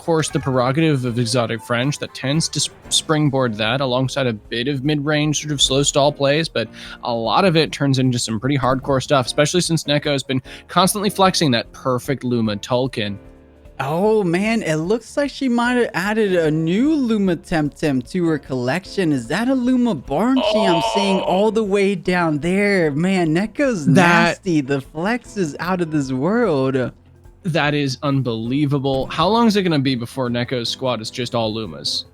course, the prerogative of exotic French that tends to springboard that alongside a bit of mid-range sort of slow stall plays, but a lot of it turns into some pretty hardcore stuff, especially since 𝗧𝗵𝗃 has been constantly flexing that perfect Luma Tolkien. Oh man, it looks like she might have added a new Luma Temtem to her collection. Is that a Luma Barnchi I'm seeing all the way down there? Man, 𝗧𝗃's nasty. The flex is out of this world. That is unbelievable. How long is it going to be before 𝗧𝗃's squad is just all Lumas?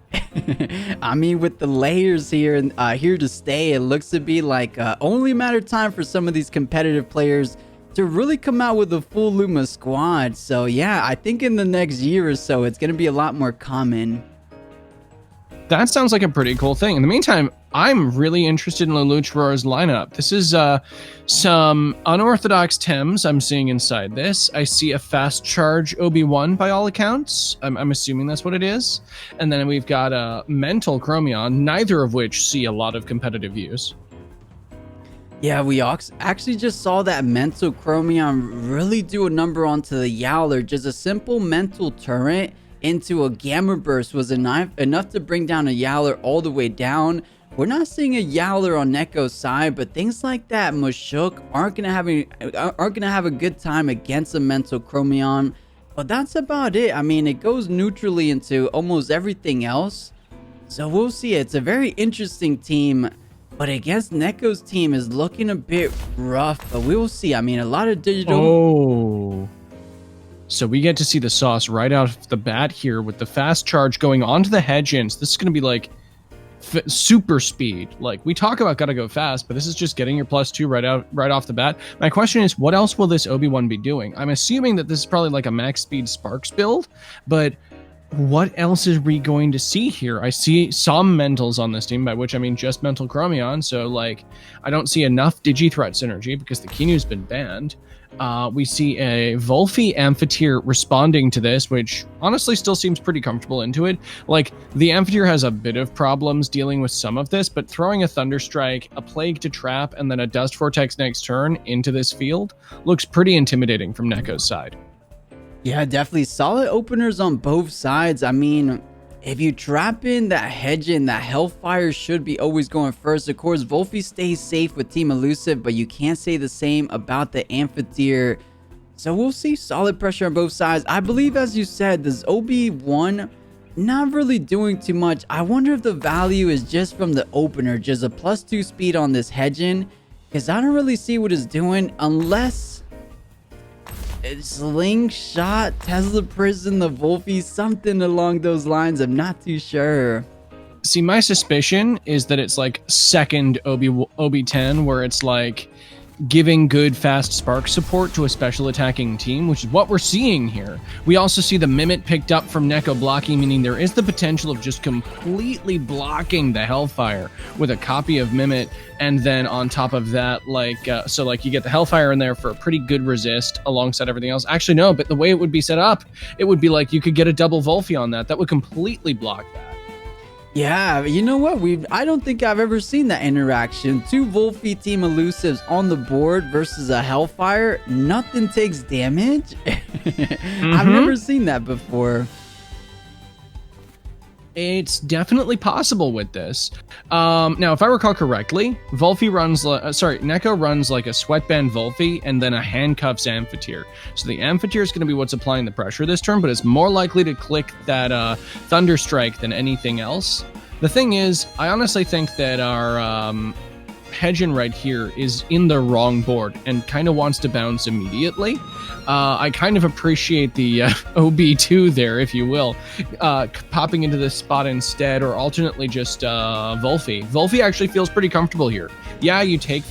I mean, with the layers here here to stay, it looks to be like only a matter of time for some of these competitive players to really come out with a full Luma squad. So yeah, I think in the next year or so, it's going to be a lot more common. That sounds like a pretty cool thing. In the meantime, I'm really interested in 𝗬𝗬𝗧𝗏𝗏's lineup. This is some unorthodox Tems I'm seeing inside this. I see a fast charge Obi-Wan by all accounts. I'm assuming that's what it is. And then we've got a mental Chromion, neither of which see a lot of competitive use. Yeah, we actually just saw that mental Chromion really do a number onto the Yowler. Just a simple mental turret into a Gamma Burst was enough to bring down a Yowler all the way down. We're not seeing a Yowler on 𝗧𝗃's side, but things like that, 𝗬𝗃 aren't gonna have a good time against a mental Chromion. But that's about it. I mean, it goes neutrally into almost everything else. So we'll see. It's a very interesting team. But against 𝗧𝗃's team is looking a bit rough, but we will see. I mean, a lot of digital. Oh. So we get to see the sauce right out of the bat here with the fast charge going onto the hedge-ins. This is going to be like super speed. Like, we talk about gotta go fast, but this is just getting your +2 right off the bat. My question is, what else will this Obi-Wan be doing? I'm assuming that this is probably like a max speed Sparks build, but what else is we going to see here? I see some mentals on this team, by which I mean just mental Chromion. So like, I don't see enough Digi-Threat synergy because the Kinu's been banned. We see a 𝗬𝗵𝗃 responding to this, which honestly still seems pretty comfortable into it. Like, the 𝗬𝗃 has a bit of problems dealing with some of this, but throwing a Thunderstrike, a Plague to trap, and then a Dust Vortex next turn into this field looks pretty intimidating from 𝗧𝗃's side. Yeah, definitely solid openers on both sides. I mean, if you trap in that hedge in, that Hellfire should be always going first. Of course, 𝗬𝗃 stays safe with Team Elusive, but you can't say the same about the 𝗬𝗃. So we'll see solid pressure on both sides. I believe, as you said, this Obi-Wan not really doing too much. I wonder if the value is just from the opener, just a +2 speed on this hedge in, because I don't really see what it's doing unless slingshot, Tesla prison, the 𝗬𝗃, something along those lines. I'm not too sure. See, my suspicion is that it's like second Obi-10, where it's like giving good fast spark support to a special attacking team, which is what we're seeing here. We also see the Mimit picked up from 𝗧𝗃 blocking, meaning there is the potential of just completely blocking the Hellfire with a copy of Mimit, and then on top of that, like, so like you get the Hellfire in there for a pretty good resist alongside everything else. Actually, no, but the way it would be set up, it would be like you could get a double 𝗬𝗃 on that. That would completely block that. Yeah, you know what? I don't think I've ever seen that interaction. Two 𝗬𝗃 Team Elusives on the board versus a Hellfire. Nothing takes damage. I've never seen that before. It's definitely possible with this. Now, if I recall correctly, 𝗬𝗃 runs, 𝗧𝗃 runs like a Sweatband 𝗬𝗃 and then a Handcuffs 𝗬𝗃. So the 𝗬𝗃 is going to be what's applying the pressure this turn, but it's more likely to click that Thunderstrike than anything else. The thing is, I honestly think that our hedge-in right here is in the wrong board and kind of wants to bounce immediately. I kind of appreciate the OB2 there, if you will, popping into this spot instead, or alternately just 𝗬𝗃. 𝗬𝗃 actually feels pretty comfortable here. Yeah, you take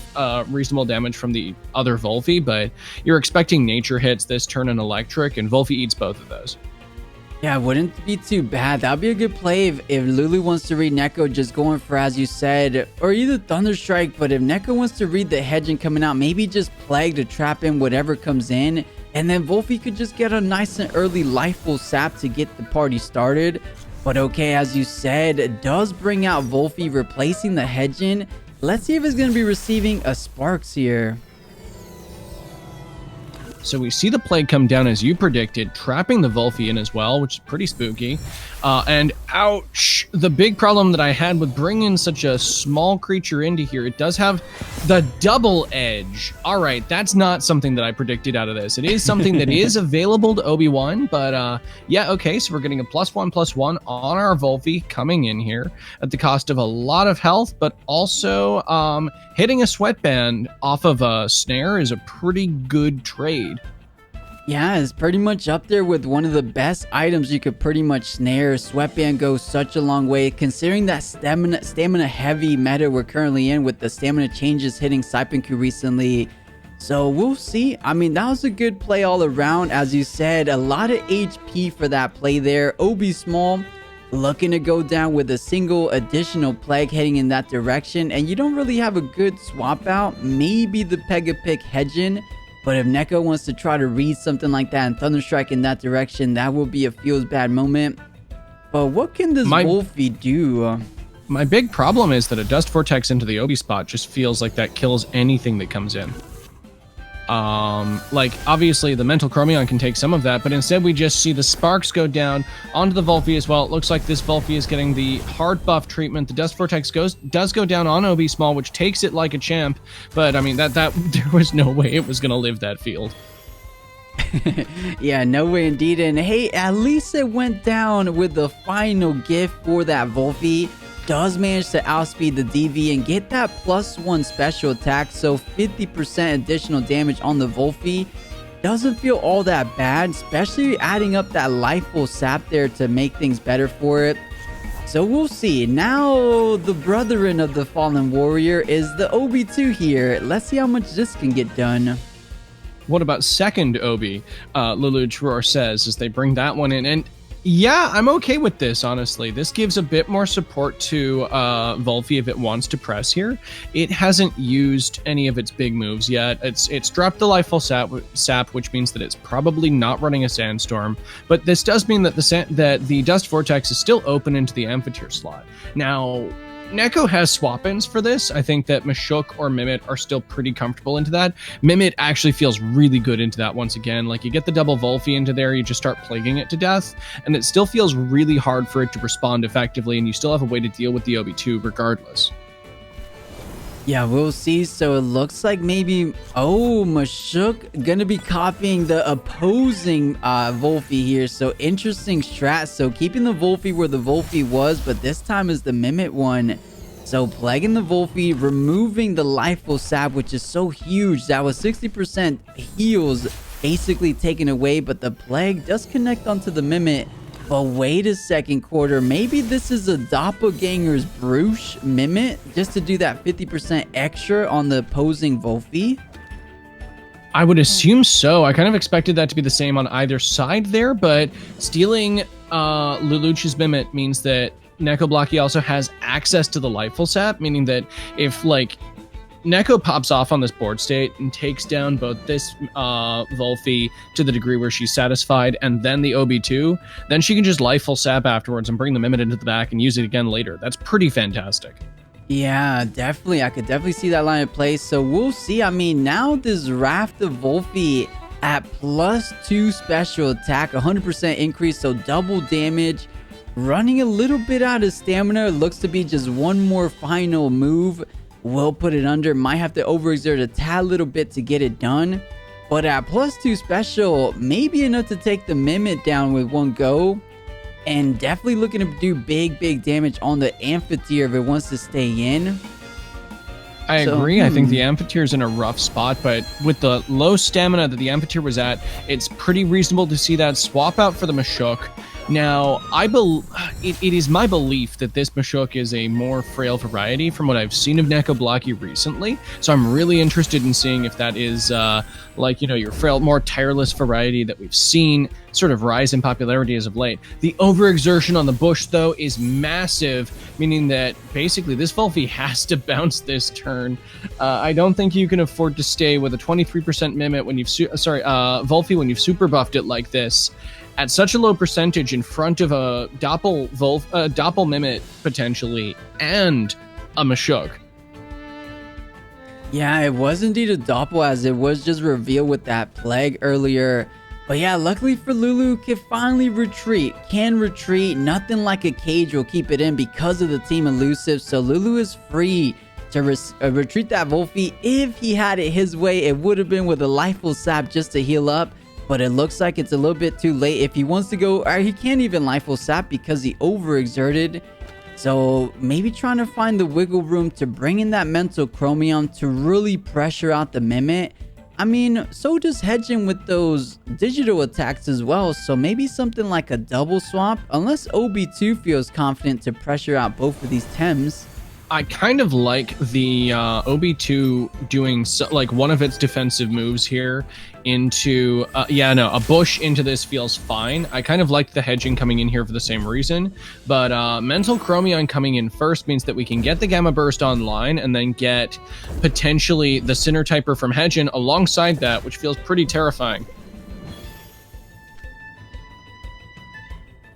reasonable damage from the other 𝗬𝗃, but you're expecting nature hits this turn and electric, and 𝗬𝗃 eats both of those. Yeah, wouldn't be too bad. That'd be a good play if Lulu wants to read 𝗧𝗃 just going for, as you said, or either Thunderstrike, but if 𝗧𝗃 wants to read the hedge and coming out, maybe just Plague to trap in whatever comes in, and then 𝗬𝗃 could just get a nice and early Lifeful Sap to get the party started. But okay, as you said, it does bring out 𝗬𝗃 replacing the hedge in. Let's see if it's going to be receiving a Sparks here. So we see the plague come down as you predicted, trapping the 𝗬𝗶 in as well, which is pretty spooky. And ouch, the big problem that I had with bringing such a small creature into here, it does have the double edge. All right, that's not something that I predicted out of this. It is something that is available to Obi-Wan, but yeah, okay, so we're getting a +1/+1 on our 𝗬𝗶 coming in here at the cost of a lot of health, but also hitting a sweatband off of a snare is a pretty good trade. Yeah, it's pretty much up there with one of the best items you could pretty much snare. Sweatband goes such a long way, considering that stamina heavy meta we're currently in with the stamina changes hitting Cipanku recently. So we'll see. I mean, that was a good play all around. As you said, a lot of HP for that play there. Obi small, looking to go down with a single additional plague heading in that direction. And you don't really have a good swap out. Maybe the 𝗬𝗶𝗶𝗴. But if Neko wants to try to read something like that and Thunderstrike in that direction, that will be a feels bad moment. But what can this 𝗬𝗶 do? My big problem is that a Dust Vortex into the Obi spot just feels like that kills anything that comes in. Like, obviously the mental Chromion can take some of that, but instead we just see the sparks go down onto the 𝗬𝗶 as well. It looks like this 𝗬𝗶 is getting the hard buff treatment. The Dust Vortex does go down on Obi small, which takes it like a champ, but I mean, that there was no way it was going to live that field. Yeah, no way indeed. And hey, at least it went down with the final gift for that 𝗬𝗶. Does manage to outspeed the DV and get that +1 special attack, so 50% additional damage on the 𝗬𝗶. Doesn't feel all that bad, especially adding up that lifeful sap there to make things better for it. So we'll see. Now the brethren of the fallen warrior is the Obi-2 here. Let's see how much this can get done. What about second Obi? 𝗬𝗪 says as they bring that one in. And yeah, I'm okay with this, honestly. This gives a bit more support to 𝗬𝗪 if it wants to press here. It hasn't used any of its big moves yet. It's dropped the lifeful sap, which means that it's probably not running a sandstorm. But this does mean that the Dust Vortex is still open into the Amphitheater slot. Now, Neko has swap-ins for this. I think that 𝗵𝗃 or 𝗵𝗵 are still pretty comfortable into that. 𝗵𝗵 actually feels really good into that once again. Like, you get the double 𝗬𝗪 into there, you just start plaguing it to death, and it still feels really hard for it to respond effectively, and you still have a way to deal with the Obi-2 regardless. Yeah, we'll see. So it looks like maybe, 𝗵𝗃 gonna be copying the opposing 𝗬𝗪 here. So interesting strat. So keeping the 𝗬𝗪 where the 𝗬𝗪 was, but this time is the 𝗵𝗵 one. So plaguing the 𝗬𝗪, removing the lifeful sap, which is so huge. That was 60% heals basically taken away, but the plague does connect onto the 𝗵𝗵. But wait a second, Quarter. Maybe this is a doppelganger's Bruche 𝗵𝗵 just to do that 50% extra on the opposing 𝗬𝗪? I would assume so. I kind of expected that to be the same on either side there, but stealing 𝗬𝗪's 𝗵𝗵 means that Neko Blocky also has access to the lifeful sap, meaning that if, like, Neko pops off on this board state and takes down both this 𝗬𝗪 to the degree where she's satisfied and then the Obi-2, then she can just lifeful sap afterwards and bring the 𝗵𝗵 into the back and use it again later. That's pretty fantastic. Yeah, definitely. I could definitely see that line of play. So we'll see. I mean, now this raft of 𝗬𝗪 at +2 special attack, 100% increase, so double damage. Running a little bit out of stamina. Looks to be just one more final move. Will put it under. Might have to overexert a tad little bit to get it done. But at +2 special, maybe enough to take the 𝗵𝗵 down with one go. And definitely looking to do big damage on the Amphitheater if it wants to stay in. I agree. I think the Amphitheater is in a rough spot, but with the low stamina that the Amphitheater was at, it's pretty reasonable to see that swap out for the 𝗵𝗃. Now, it is my belief that this 𝗵𝗃 is a more frail variety from what I've seen of Neko Blocky recently. So I'm really interested in seeing if that is, like, you know, your frail, more tireless variety that we've seen sort of rise in popularity as of late. The overexertion on the bush, though, is massive, meaning that basically this 𝗬𝗪 has to bounce this turn. I don't think you can afford to stay with a 23% 𝗵𝗵 when you've, 𝗬𝗪 when you've super buffed it like this. At such a low percentage in front of a doppel 𝗵𝗵 potentially and a 𝗵𝗃. Yeah, it was indeed a doppel, as it was just revealed with that plague earlier. But yeah, luckily for Lulu, can finally retreat. Can retreat. Nothing like a cage will keep it in because of the team elusive. So Lulu is free to retreat that Volphi. If he had it his way, it would have been with a Lifeful Sap just to heal up. But it looks like it's a little bit too late. If he wants to go, he can't even Lifeful Sap because he overexerted. So maybe trying to find the wiggle room to bring in that mental chromium to really pressure out the Mimic. I mean, so does hedging with those digital attacks as well. So maybe something like a double swap, unless OB2 feels confident to pressure out both of these Tems. I kind of like the OB2 doing like one of its defensive moves here into a bush into this feels fine. I kind of like the hedging coming in here for the same reason, but mental chromium coming in first means that we can get the gamma burst online and then get potentially the Sinner Typer from hedging alongside that, which feels pretty terrifying.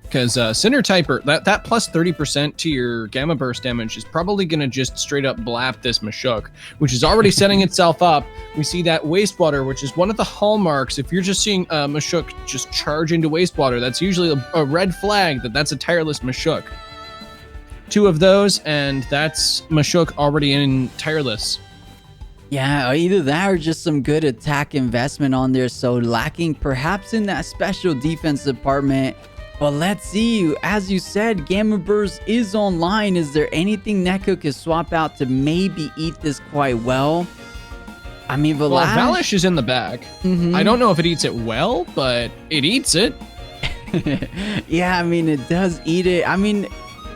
Because Sinner Typer, that plus 30% to your Gamma Burst damage is probably going to just straight up blap this 𝗵𝗂𝗃, which is already setting itself up. We see that Wastewater, which is one of the hallmarks. If you're just seeing 𝗵𝗂𝗃 just charge into Wastewater, that's usually a red flag that's a tireless 𝗵𝗂𝗃. 2 of those, and that's 𝗵𝗂𝗃 already in tireless. Yeah, either that or just some good attack investment on there. So lacking perhaps in that special defense department. But let's see, as you said, Gamma Burst is online. Is there anything 𝗧𝗂𝗃 can swap out to maybe eat this quite well? I mean, Well, Valish is in the back. I don't know if it eats it well, but it eats it. Yeah, I mean, it does eat it. I mean,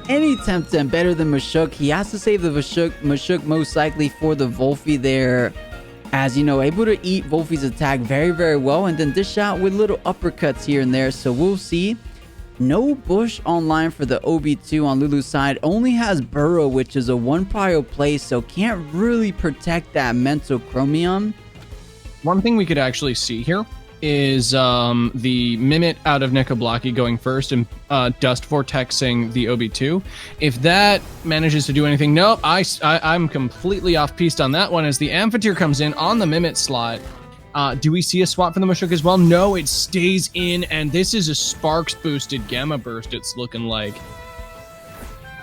any Temtem better than 𝗵𝗂𝗃. He has to save the 𝗵𝗂𝗃 most likely for the Volphi there. As you know, able to eat Volphi's attack very, very well. And then dish out with little uppercuts here and there. So we'll see. No bush online for the OB2 on Lulu's side. Only has Burrow, which is a 1 prio play, so can't really protect that mental chromium. One thing we could actually see here is the Mimic out of 𝗧𝗂𝗃𝗁 going first and Dust Vortexing the OB2. If that manages to do anything, nope, I'm completely off piste on that one as the Amphitheater comes in on the Mimic slot. Do we see a swap from the 𝗵𝗂𝗃 as well? No, it stays in, and this is a Sparks boosted Gamma Burst, it's looking like.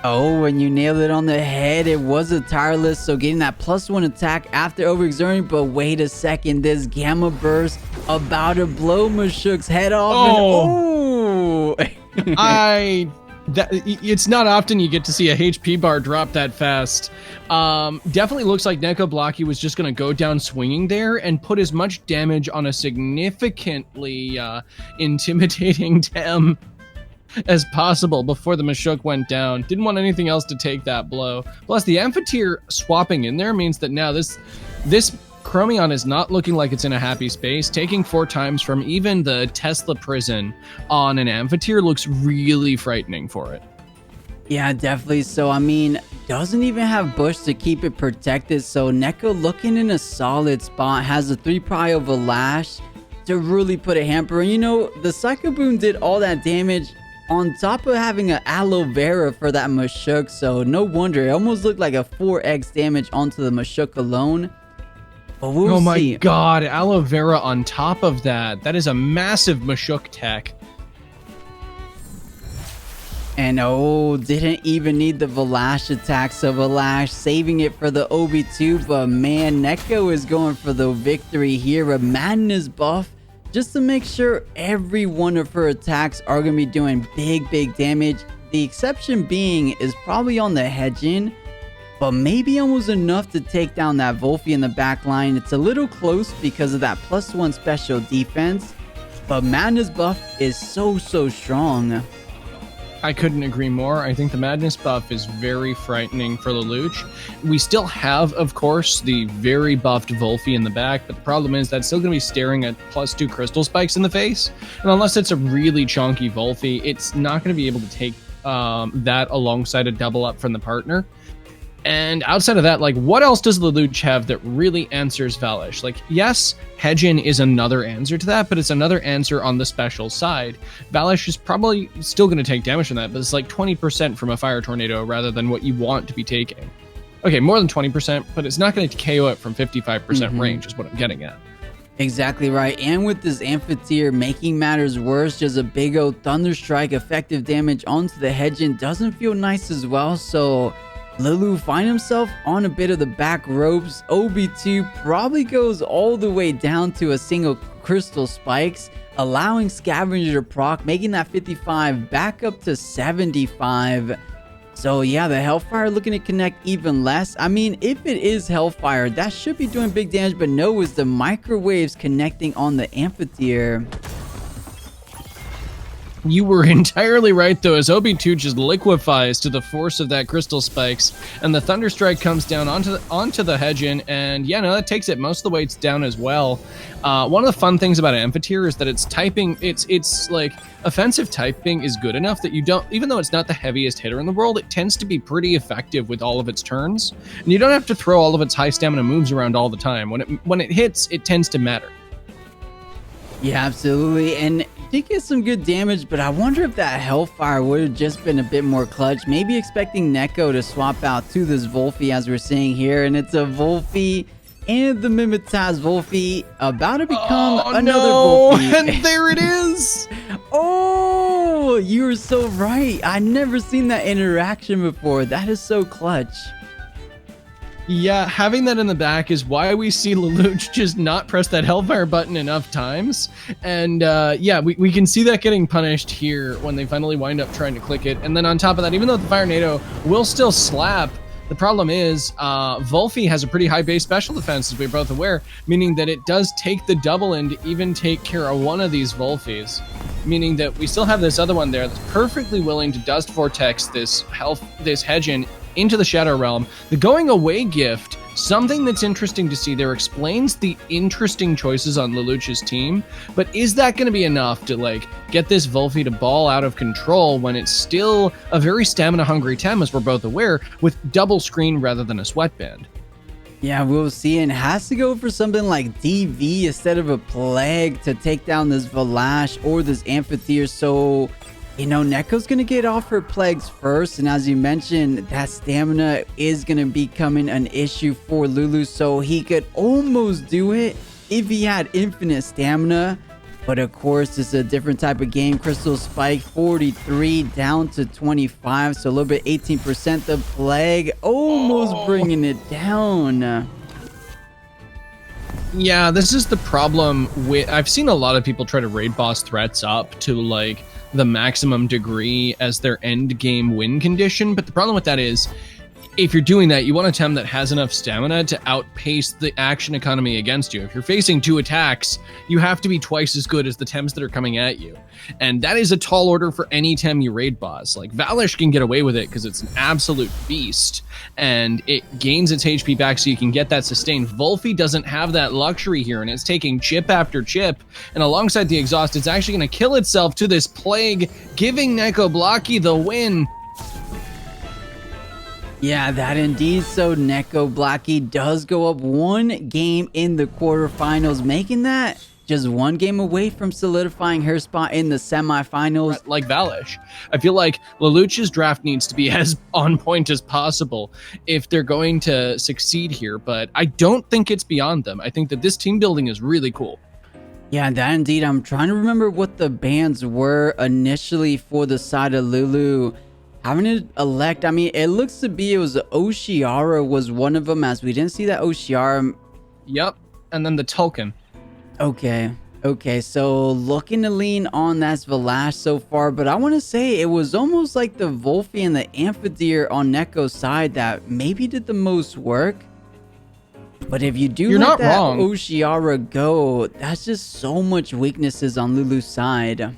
Oh, and you nailed it on the head. It was a tireless, so getting that +1 attack after overexerting. But wait a second, this Gamma Burst about to blow 𝗵𝗂𝗃's head off. It's not often you get to see a HP bar drop that fast. Definitely looks like 𝗧𝗂𝗃𝗁 was just going to go down swinging there and put as much damage on a significantly intimidating Tem as possible before the 𝗵𝗂𝗃 went down. Didn't want anything else to take that blow. Plus, the Amphitheater swapping in there means that now this Chromion is not looking like it's in a happy space. Taking 4 times from even the Tesla prison on an Amphitheater looks really frightening for it. Yeah, definitely. So, I mean, doesn't even have Bush to keep it protected. So, 𝗧𝗂𝗃 looking in a solid spot. Has a 3 prio of a lash to really put a hamper. And, you know, the Psycho Boom did all that damage on top of having an aloe vera for that 𝗵𝗂𝗃. So, no wonder. It almost looked like a 4x damage onto the 𝗵𝗂𝗃 alone. But we'll oh my see. god, aloe vera on top of that. That is a massive 𝗵𝗂𝗃 tech. And didn't even need the Valash attack. So Valash saving it for the OB2. But man, 𝗧𝗂𝗃 is going for the victory here. A Madness buff just to make sure every one of her attacks are going to be doing big damage. The exception being is probably on the hedging. But maybe almost enough to take down that Volphi in the back line. It's a little close because of that +1 special defense. But Madness buff is so strong. I couldn't agree more. I think the Madness buff is very frightening for Lelouch. We still have, of course, the very buffed Volphi in the back, but the problem is that's still going to be staring at +2 crystal spikes in the face. And unless it's a really chunky Volphi, it's not going to be able to take that alongside a double up from the partner. And outside of that, like, what else does Lelouch have that really answers Valish? Like, yes, hedging is another answer to that, but it's another answer on the special side. Valish is probably still going to take damage from that, but it's like 20% from a fire tornado rather than what you want to be taking. Okay, more than 20%, but it's not going to KO it from 55% range is what I'm getting at. Exactly right. And with this 𝗵𝗶𝗴 making matters worse, just a big old Thunder Strike effective damage onto the Hedgeon doesn't feel nice as well. So Lulu find himself on a bit of the back ropes. OB2 probably goes all the way down to a single crystal spikes, allowing Scavenger to proc, making that 55 back up to 75. So yeah, the 𝗧𝗵𝗆 looking to connect even less. I mean, if it is 𝗧𝗵𝗆, that should be doing big damage, but no, it's the microwaves connecting on the 𝗵𝗶𝗴. You were entirely right, though, as OB2 just liquefies to the force of that crystal spikes, and the Thunder Strike comes down onto the Hedgeon, and yeah, no, that takes it most of the way down as well. One of the fun things about 𝗵𝗶𝗆 is that it's typing, it's like offensive typing is good enough that you don't, even though it's not the heaviest hitter in the world, it tends to be pretty effective with all of its turns, and you don't have to throw all of its high stamina moves around all the time. When it hits, it tends to matter. Yeah, absolutely. And did get some good damage, but I wonder if that 𝗧𝗵𝗆 would have just been a bit more clutch. Maybe expecting 𝗧𝗂𝗽𝗇 to swap out to this 𝗬𝗵𝗆 as we're seeing here, and it's a 𝗬𝗵𝗆 and the 𝗵𝗵𝗆's 𝗬𝗵𝗆 about to become another 𝗬𝗵𝗆. And there it is! Oh, you were so right. I never seen that interaction before. That is so clutch. Yeah, having that in the back is why we see Lelouch just not press that 𝗧𝗵𝗆 button enough times. And yeah, we can see that getting punished here when they finally wind up trying to click it. And then on top of that, even though the Fire NATO will still slap, the problem is 𝗬𝗵𝗆 has a pretty high base special defense, as we're both aware, meaning that it does take the double and even take care of one of these 𝗬𝗵𝗆s, meaning that we still have this other one there that's perfectly willing to Dust Vortex this Hedgeon into the Shadow Realm. The going away gift, something that's interesting to see there, explains the interesting choices on Lelouch's team, but is that going to be enough to like get this 𝗬𝗵𝗆 to ball out of control when it's still a very stamina hungry Tem, as we're both aware, with double screen rather than a sweatband? Yeah, we'll see. And has to go for something like DV instead of a Plague to take down this 𝗏𝗏 or this 𝗵𝗶𝗆. So you know, 𝗧𝗂𝗽's going to get off her plagues first, and as you mentioned, that stamina is going to be becoming an issue for Lulu, so he could almost do it if he had infinite stamina. But of course, it's a different type of game. Crystal Spike 43 down to 25, so a little bit 18%. The Plague almost bringing it down. Yeah, this is the problem with... I've seen a lot of people try to raid boss threats up to like the maximum degree as their end game win condition, but the problem with that is, if you're doing that, you want a Tem that has enough stamina to outpace the action economy against you. If you're facing 2 attacks, you have to be twice as good as the Tems that are coming at you. And that is a tall order for any Tem you raid boss. Like, 𝗏𝗏 can get away with it because it's an absolute beast, and it gains its HP back so you can get that sustained. 𝗬𝗵𝗆 doesn't have that luxury here, and it's taking chip after chip, and alongside the exhaust, it's actually going to kill itself to this Plague, giving 𝗧𝗂𝗏𝗏𝗆 the win. Yeah, that indeed. So 𝗧𝗂𝗏𝗏𝗆 does go up 1 game in the quarterfinals, making that just 1 game away from solidifying her spot in the semifinals. Like 𝗏𝗏, I feel like Lelouch's draft needs to be as on point as possible if they're going to succeed here, but I don't think it's beyond them. I think that this team building is really cool. Yeah, that indeed. I'm trying to remember what the bans were initially for the side of Lulu. Having to elect, I mean, it looks to be it was 𝗏𝗏𝗆𝗏 was one of them, as we didn't see that 𝗏𝗏𝗆𝗏. Yep, and then the Tulkun. Okay, so looking to lean on that 𝗏𝗏 so far, but I want to say it was almost like the 𝗬𝗵𝗆 and the 𝗵𝗶𝗆 on 𝗧𝗂𝗽's side that maybe did the most work. But if you do let that 𝗏𝗏𝗆𝗏 go, that's just so much weaknesses on Lulu's side.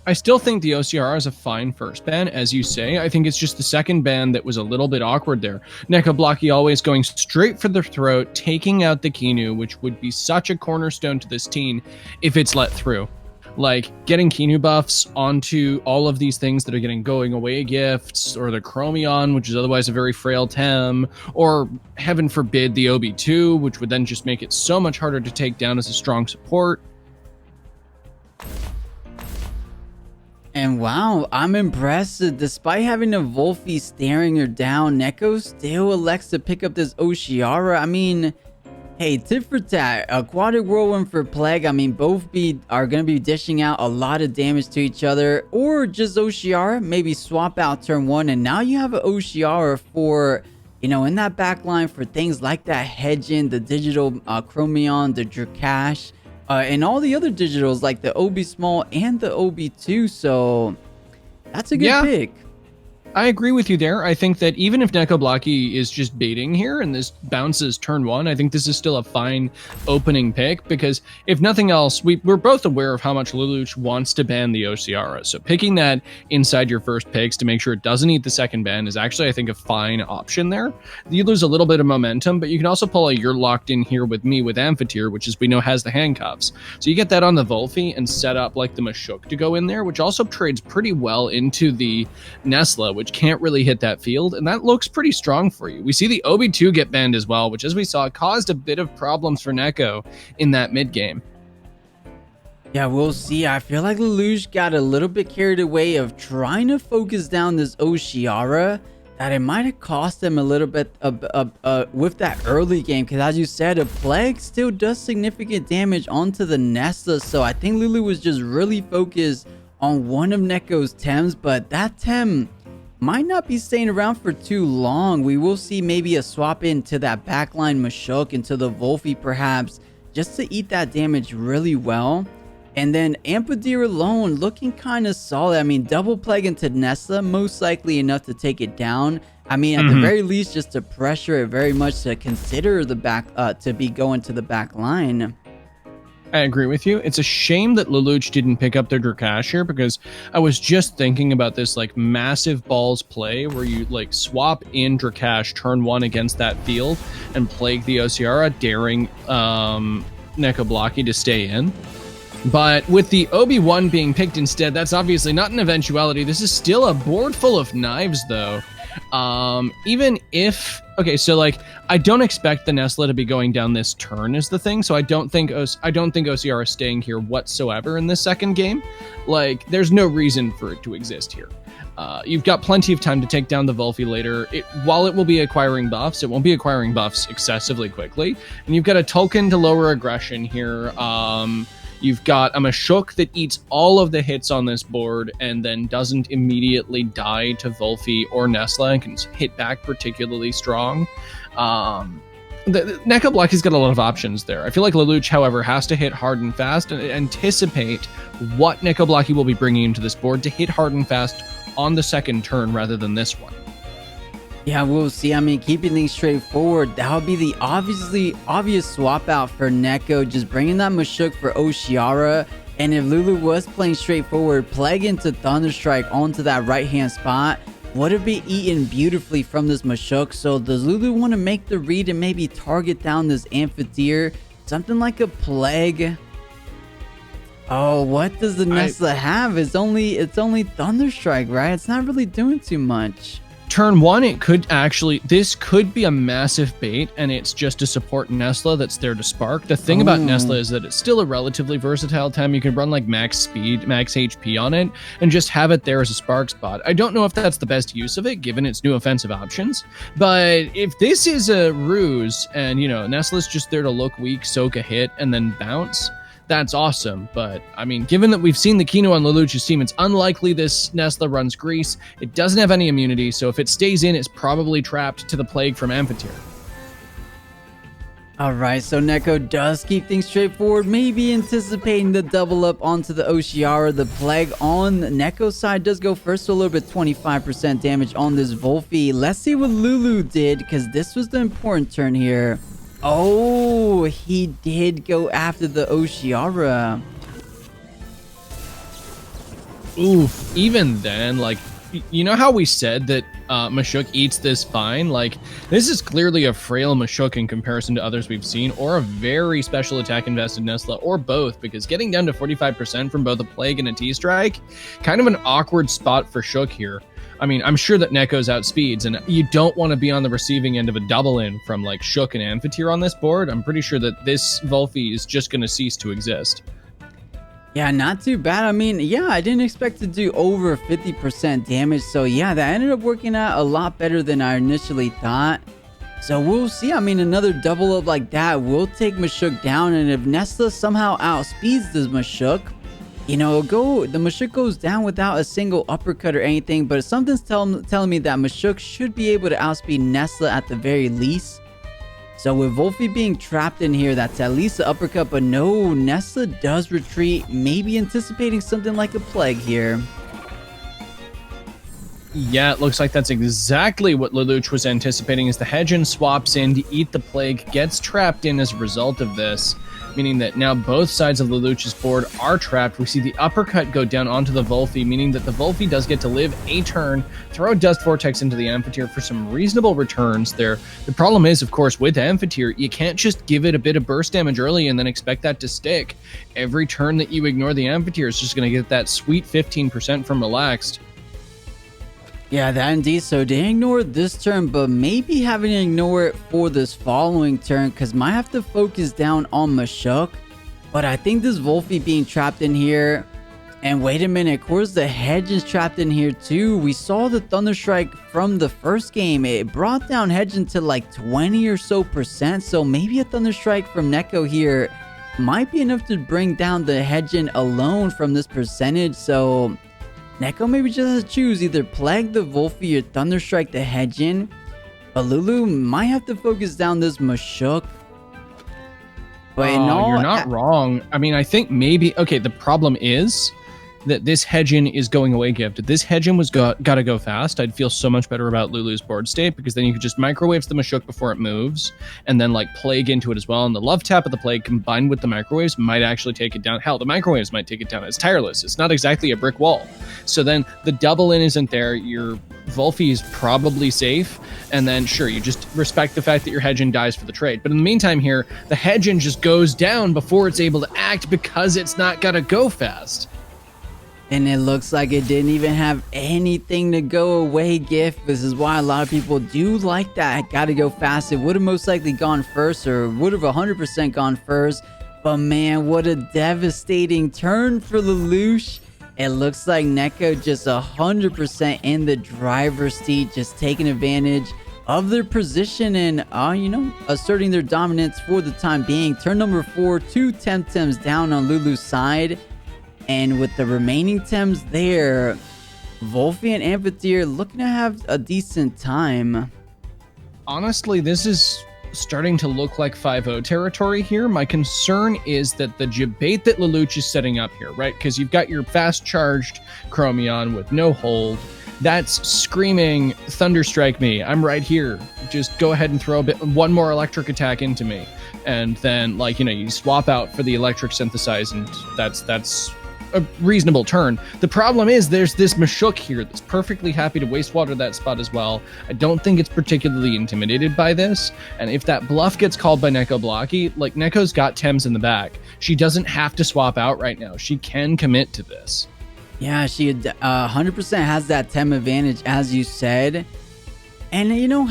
I still think the OCR is a fine first ban, as you say. I think it's just the second ban that was a little bit awkward there. 𝗧𝗂𝗏𝗏𝗆 always going straight for the throat, taking out the Kinu, which would be such a cornerstone to this team if it's let through. Like, getting Kinu buffs onto all of these things that are getting going away gifts, or the Chromion, which is otherwise a very frail Tem, or heaven forbid the OB2, which would then just make it so much harder to take down as a strong support. And wow, I'm impressed. Despite having a 𝗏𝗶𝗴 staring her down, 𝗧𝗂 still elects to pick up this 𝗧𝗏𝗺. I mean, hey, tit for tat, Aquatic Whirlwind for Plague. I mean, both are going to be dishing out a lot of damage to each other. Or just 𝗧𝗏𝗺, maybe swap out turn 1. And now you have an 𝗧𝗏𝗺 for, you know, in that back line for things like that Hedgen, the digital Chromion, the 𝗧𝗫𝗃. And all the other digitals like the 𝗬𝗶 and the 𝗬𝗏2, so that's a good pick. I agree with you there. I think that even if 𝗧𝗵𝗶𝗶𝗆 is just baiting here and this bounces turn 1, I think this is still a fine opening pick because if nothing else, we're both aware of how much Lelouch wants to ban the 𝗧𝗏𝗺. So picking that inside your first picks to make sure it doesn't eat the second ban is actually, I think, a fine option there. You lose a little bit of momentum, but you can also pull a you're locked in here with me with 𝗵𝗏𝗃, which is we know has the handcuffs. So you get that on the 𝗏𝗶𝗴 and set up like the 𝗧𝗃 to go in there, which also trades pretty well into the 𝗬𝗏, which can't really hit that field, and that looks pretty strong for you. We see the 𝗬𝗏2 get banned as well, which as we saw caused a bit of problems for 𝗧𝗂 in that mid game. Yeah, we'll see. I feel like Lelouch got a little bit carried away of trying to focus down this 𝗧𝗏𝗺, that it might have cost them a little bit with that early game, because as you said, a Plague still does significant damage onto the 𝗬𝗏, so I think Lulu was just really focused on one of 𝗧𝗂's Tems, but that Tem might not be staying around for too long. We will see maybe a swap into that backline 𝗧𝗃 into the 𝗏𝗶𝗴 perhaps, just to eat that damage really well. And then 𝗵𝗏𝗃 alone looking kind of solid. I mean, double Plague into 𝗬𝗏, most likely enough to take it down. I mean, at the very least, just to pressure it very much to consider the back, to be going to the back line. I agree with you. It's a shame that Lelouch didn't pick up their 𝗧𝗃 here because I was just thinking about this like massive balls play where you like swap in 𝗧𝗃 turn 1 against that field and plague the 𝗧𝗏𝗺, daring 𝗧𝗵𝗶𝗆 to stay in. But with the 𝗬𝗏1 being picked instead, that's obviously not an eventuality. This is still a board full of knives though. Even if, okay, so like I don't expect the 𝗬𝗏 to be going down this turn is the thing, so I don't think 𝗧𝗏𝗺 is staying here whatsoever in this second game. Like there's no reason for it to exist here. You've got plenty of time to take down the 𝗏𝗏𝗆 later. While it will be acquiring buffs, it won't be acquiring buffs excessively quickly, and you've got a token to lower aggression here. You've got a 𝗧𝗃 that eats all of the hits on this board and then doesn't immediately die to 𝗏𝗏𝗆 or 𝗬𝗏 and can hit back particularly strong. 𝗧𝗵𝗆𝗆's got a lot of options there. I feel like Lelouch, however, has to hit hard and fast and anticipate what 𝗵𝗆𝗆𝗆 will be bringing into this board to hit hard and fast on the second turn rather than this one. Yeah, we'll see. I mean, keeping things straightforward, that would be the obvious swap out for 𝗧𝗂, just bringing that 𝗧𝗃 for 𝗧𝗏𝗺. And if Lulu was playing straightforward, Plague into Thunderstrike onto that right-hand spot, would it be eaten beautifully from this 𝗧𝗃? So does Lulu want to make the read and maybe target down this 𝗵𝗏𝗃? Something like a Plague. Oh, what does the 𝗬𝗏 have? It's only Thunderstrike, right? It's not really doing too much. Turn 1, this could be a massive bait, and it's just a support 𝗬𝗏 that's there to spark. The thing about 𝗬𝗏 is that it's still a relatively versatile Tem. You can run like max speed, max HP on it, and just have it there as a spark spot. I don't know if that's the best use of it, given its new offensive options, but if this is a ruse, and, you know, 𝗬𝗏's just there to look weak, soak a hit, and then bounce, that's awesome. But I mean, given that we've seen the Kino on Lelouch's team, it's unlikely this 𝗬𝗏 runs Grease. It doesn't have any immunity, so if it stays in, it's probably trapped to the Plague from 𝗵𝗏𝗃. Alright, so 𝗧𝗂 does keep things straightforward, maybe anticipating the double up onto the 𝗧𝗏𝗺. The Plague on 𝗧𝗂's side does go first, so a little bit 25% damage on this 𝗏𝗶𝗆. Let's see what Lulu did, because this was the important turn here. Oh, he did go after the 𝗧𝗏𝗺. Oof, even then, like, you know how we said that 𝗧𝗃 eats this fine? Like, this is clearly a frail 𝗧𝗃 in comparison to others we've seen, or a very special attack invested 𝗬𝗏, or both, because getting down to 45% from both a Plague and a T-Strike, kind of an awkward spot for 𝗧𝗃 here. I mean, I'm sure that 𝗧𝗂's outspeeds, and you don't want to be on the receiving end of a double-in from, like, 𝗧𝗃 and 𝗵𝗏𝗃 on this board. I'm pretty sure that this 𝗏𝗏𝗆 is just going to cease to exist. Yeah, not too bad. I mean, yeah, I didn't expect to do over 50% damage. So yeah, that ended up working out a lot better than I initially thought. So we'll see. I mean, another double up like that will take 𝗵𝗶𝗶 down. And if 𝗧𝗲𝗺 somehow outspeeds this 𝗵𝗶𝗶, you know, the 𝗵𝗶𝗶 goes down without a single uppercut or anything. But something's telling me that 𝗵𝗶𝗶 should be able to outspeed 𝗧𝗲𝗺 at the very least. So with Volge being trapped in here, that's at least an uppercut, but no, 𝗧𝗲𝗺 does retreat, maybe anticipating something like a plague here. Yeah, it looks like that's exactly what Lelouch was anticipating, as the Hedgen swaps in to eat the plague, gets trapped in as a result of this, meaning that now both sides of Lelouch's board are trapped. We see the uppercut go down onto the Volge, meaning that the Volge does get to live a turn, throw a Dust Vortex into the Amphitheater for some reasonable returns there. The problem is, of course, with Amphitheater, you can't just give it a bit of burst damage early and then expect that to stick. Every turn that you ignore the Amphitheater is just going to get that sweet 15% from Relaxed. Yeah, that indeed. So they ignored this turn, but maybe having to ignore it for this following turn, because might have to focus down on 𝗵𝗶𝗶. But I think this Volge being trapped in here, and wait a minute, of course the Hedgen's trapped in here too. We saw the Thunderstrike from the first game. It brought down Hedgen to like 20 or so percent. So maybe a Thunderstrike from 𝗧𝗂𝗃 here might be enough to bring down the Hedgen alone from this percentage. So 𝗧𝗂𝗃 maybe just has to choose either Plague the Volge or Thunderstrike the Hedgen. But Lulu might have to focus down this 𝗵𝗶𝗶. But you're not wrong. I mean, I think maybe... Okay, the problem is that this Hedgen is going away gift. If this Hedgen was gotta go fast, I'd feel so much better about Lulu's board state, because then you could just microwaves the 𝗵𝗶𝗶 before it moves, and then like plague into it as well. And the love tap of the plague combined with the microwaves might actually take it down. Hell, the microwaves might take it down. It's tireless. It's not exactly a brick wall. So then the double in isn't there. Your Volge is probably safe, and then sure, you just respect the fact that your Hedgen dies for the trade. But in the meantime here, the Hedgen just goes down before it's able to act because it's not gotta go fast. And it looks like it didn't even have anything to go away gift. This is why a lot of people do like that. Gotta go fast. It would have most likely gone first, or would have 100% gone first. But man, what a devastating turn for Lelouch. It looks like 𝗧𝗂𝗃 just 100% in the driver's seat, just taking advantage of their position and, you know, asserting their dominance for the time being. Turn number 4, 2 Temtems down on Lulu's side. And with the remaining Tems there, Volge and Amphitheater looking to have a decent time. Honestly, this is starting to look like 5-0 territory here. My concern is that the debate that Lelouch is setting up here, right? Because you've got your fast-charged Chromion with no hold. That's screaming, Thunderstrike me. I'm right here. Just go ahead and throw one more electric attack into me. And then, like, you know, you swap out for the electric synthesize, and that's a reasonable turn. The problem is there's this 𝗵𝗶𝗶 here that's perfectly happy to wastewater that spot as well. I don't think it's particularly intimidated by this, and if that bluff gets called by 𝗧𝗂𝗃𝗃, like, 𝗧𝗂's got Tems in the back. She doesn't have to swap out right now. She can commit to this. Yeah, she 100% has that Tem advantage, as you said. And, you know,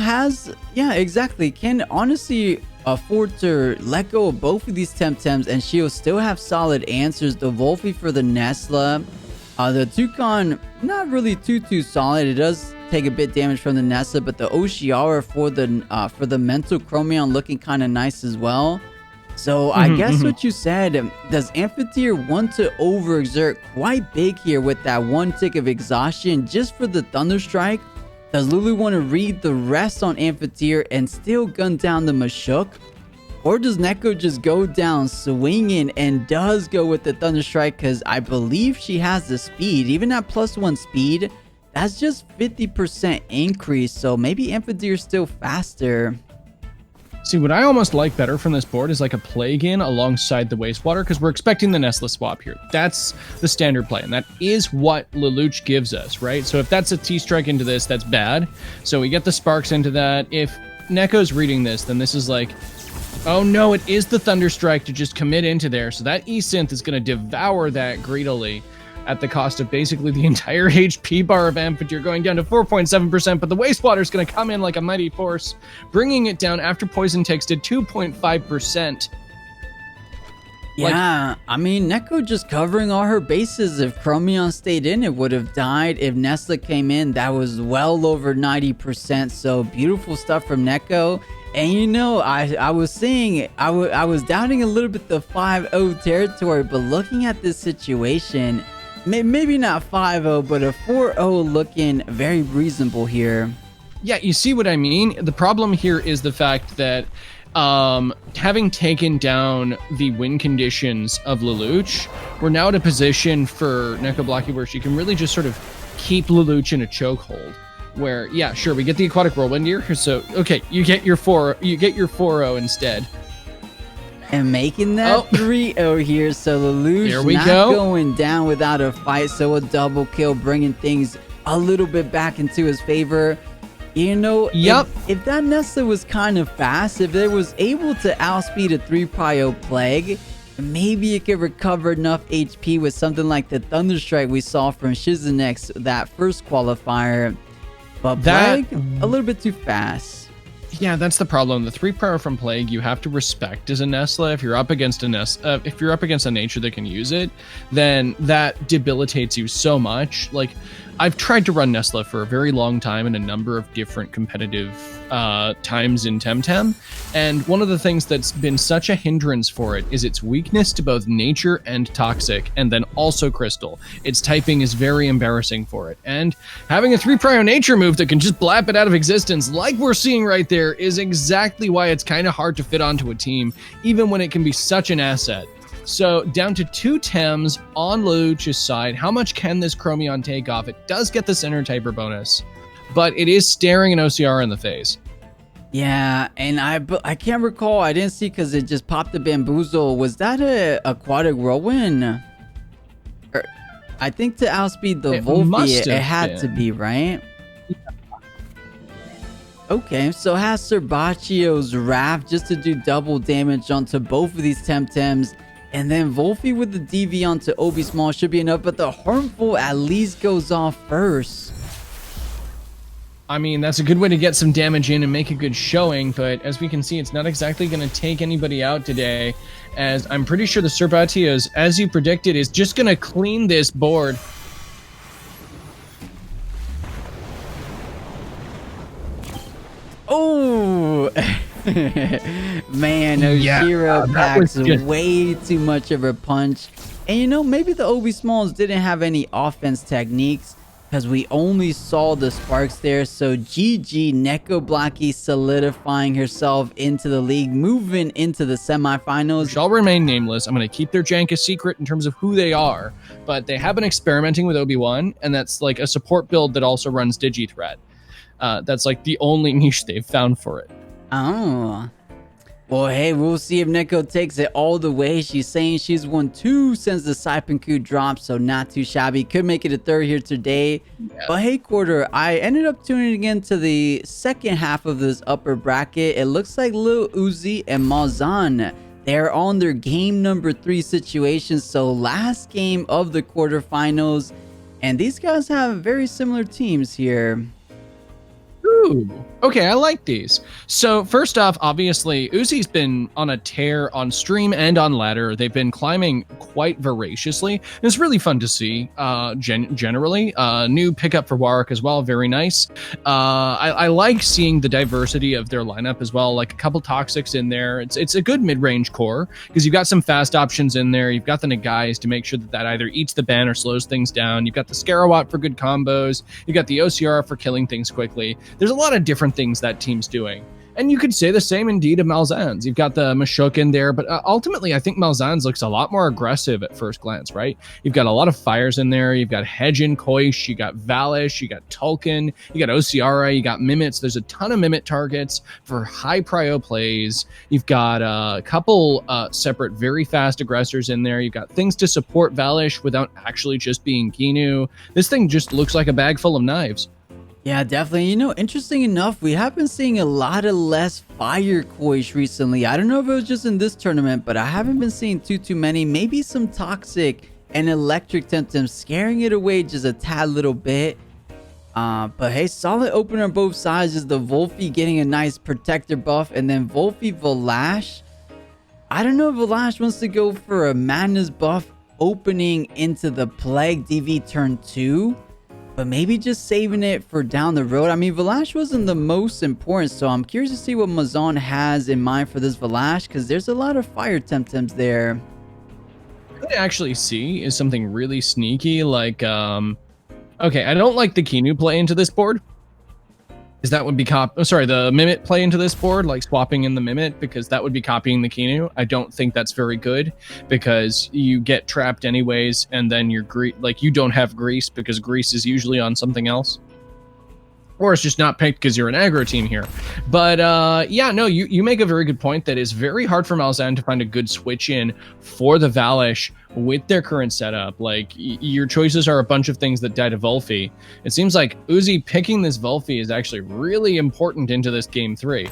yeah, exactly, can honestly afford to let go of both of these Temtems, and she'll still have solid answers. The Volge for the 𝗧𝗏. The Toucan, not really too solid. It does take a bit damage from the 𝗧𝗏, but the 𝗬𝗏𝗃 for the mental Chromion looking kind of nice as well. So I guess what you said, does Amphitheater want to overexert quite big here with that one tick of exhaustion just for the Thunderstrike? Does Lulu want to read the rest on Amphitheater and still gun down the 𝗵𝗶𝗶? Or does 𝗧𝗂𝗃 just go down swinging and does go with the Thunderstrike, because I believe she has the speed. Even at +1 speed, that's just 50% increase. So maybe Amphitheater's still faster. See, what I almost like better from this board is like a Plague in alongside the Wastewater, because we're expecting the 𝗧𝗏 swap here. That's the standard play, and that is what Lelouch gives us, right? So if that's a T-Strike into this, that's bad. So we get the Sparks into that. If 𝗧𝗂𝗃's reading this, then this is like, oh no, it is the Thunderstrike to just commit into there. So that E-Synth is going to devour that greedily at the cost of basically the entire HP bar of Amphitheater going down to 4.7%, but the Wastewater is going to come in like a mighty force, bringing it down after Poison Takes did 2.5%. Yeah, I mean, 𝗧𝗃𝗃 just covering all her bases. If Chromion stayed in, it would have died. If 𝗧𝗏 came in, that was well over 90%. So beautiful stuff from 𝗧𝗃. And you know, I was saying, I was doubting a little bit the 5-0 territory, but looking at this situation, maybe not 5-0, but a 4-0 looking very reasonable here. Yeah, you see what I mean? The problem here is the fact that having taken down the win conditions of Lelouch, we're now in a position for 𝗧𝗃𝗃 where she can really just sort of keep Lelouch in a chokehold. Where, yeah, sure, we get the aquatic whirlwind here, so okay, you get your 4-0 instead. And making that 3-0 here, so Lelouch not going down without a fight, so a double kill, bringing things a little bit back into his favor. You know, if that 𝗧𝗏 was kind of fast, if it was able to outspeed a 3-prio Plague, maybe it could recover enough HP with something like the Thunderstrike we saw from 𝗧𝗏𝗺 that first qualifier. But Plague, a little bit too fast. Yeah, that's the problem. The 3-prio from Plague, you have to respect as a 𝗧𝗏. If you're up against if you're up against a nature that can use it, then that debilitates you so much. Like, I've tried to run 𝗧𝗏 for a very long time in a number of different competitive times in Temtem, and one of the things that's been such a hindrance for it is its weakness to both nature and toxic, and then also crystal. Its typing is very embarrassing for it, and having a 3-prio nature move that can just blap it out of existence like we're seeing right there is exactly why it's kind of hard to fit onto a team, even when it can be such an asset. So down to 2 Tems on Lelouch's side. How much can this Chromion take off? It does get the center typer bonus, but it is staring an OCR in the face. Yeah, and I can't recall. I didn't see because it just popped the bamboozle. Was that a aquatic whirlwind? I think to outspeed the Volge, it had to be, right? Yeah. Okay, so has 𝗧𝗵𝗵𝗶𝗴's Wrath just to do double damage onto both of these Temtems. And then Volge with the DV onto 𝗬𝗵𝗵 should be enough, but the harmful at least goes off first. I mean, that's a good way to get some damage in and make a good showing, but as we can see, it's not exactly going to take anybody out today, as I'm pretty sure the 𝗧𝗵𝗵𝗶, as you predicted, is just going to clean this board. Oh! Man, 𝗧𝗏𝗺 packs way too much of a punch. And you know, maybe the 𝗬𝗵𝗵s didn't have any offense techniques because we only saw the sparks there. So GG, 𝗧𝗃𝗃𝗃 solidifying herself into the league, moving into the semifinals. Shall remain nameless. I'm going to keep their jank a secret in terms of who they are, but they have been experimenting with Obi-Wan, and that's like a support build that also runs DigiThreat. That's like the only niche they've found for it. Oh. Well, hey, we'll see if 𝗧𝗃𝗃 takes it all the way. She's saying she's won 2 since the Cipanku dropped, so not too shabby. Could make it a 3rd here today. Yeah. But hey, Quarter, I ended up tuning in to the second half of this upper bracket. It looks like Lil Uzi and Malzahn, they're on their game number 3 situation, so last game of the quarterfinals. And these guys have very similar teams here. Ooh, okay, I like these. So first off, obviously, Uzi's been on a tear on stream and on ladder. They've been climbing quite voraciously. It's really fun to see, generally. New pickup for Warwick as well, very nice. I like seeing the diversity of their lineup as well, like a couple toxics in there. It's a good mid-range core, because you've got some fast options in there. You've got the Nagais to make sure that either eats the ban or slows things down. You've got the 𝗧𝗏𝗺 for good combos. You've got the OCR for killing things quickly. There's a lot of different things that team's doing. And you could say the same indeed of Malzahn's. You've got the Mashuk in there, but ultimately I think Malzahn's looks a lot more aggressive at first glance, right? You've got a lot of fires in there. You've got Hedgen, 𝗂𝗀𝗄𝗃, you got 𝗬𝗁, you got Tulkun, you got OCR, you got Mimits. There's a ton of Mimit targets for high prio plays. You've got a couple separate very fast aggressors in there. You've got things to support 𝗬𝗁 without actually just being Kinu. This thing just looks like a bag full of knives. Yeah, definitely. You know, interesting enough, we have been seeing a lot of less fire 𝗂𝗀𝗄𝗃 recently. I don't know if it was just in this tournament, but I haven't been seeing too many. Maybe some toxic and electric Temtem scaring it away just a tad little bit. But hey, solid opener on both sides. Is the Volge getting a nice protector buff, and then 𝗬𝗵𝗆 I don't know if 𝗏𝗡 wants to go for a Madness buff opening into the Plague DV turn 2, but maybe just saving it for down the road. I mean, 𝗏𝗡 wasn't the most important, so I'm curious to see what Mazan has in mind for this 𝗏𝗡, because there's a lot of fire Temtems there. What I actually see is something really sneaky, like, okay, I don't like the Qianu play into this board. Is that would be the 𝗵𝗵 play into this board, like swapping in the 𝗵𝗵, because that would be copying the Qianu. I don't think that's very good, because you get trapped anyways, and then you're you don't have grease, because grease is usually on something else. Or it's just not picked because you're an aggro team here. But yeah, no, you make a very good point that it's very hard for Malzahn to find a good switch in for the 𝗏𝗡 with their current setup. Like, your choices are a bunch of things that die to 𝗏𝗶. It seems like 𝗬𝗧 picking this 𝗏𝗶 is actually really important into this game 3.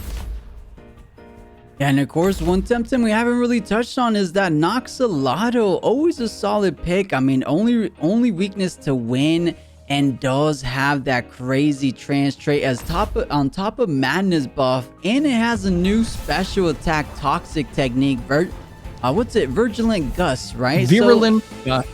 Yeah, and of course, one Temtem we haven't really touched on is that 𝗧𝗏𝗺. Always a solid pick. I mean, only weakness to win, and does have that crazy trance trait on top of Madness buff, and it has a new special attack toxic technique. Virulent Gust, right? Virulent Gust.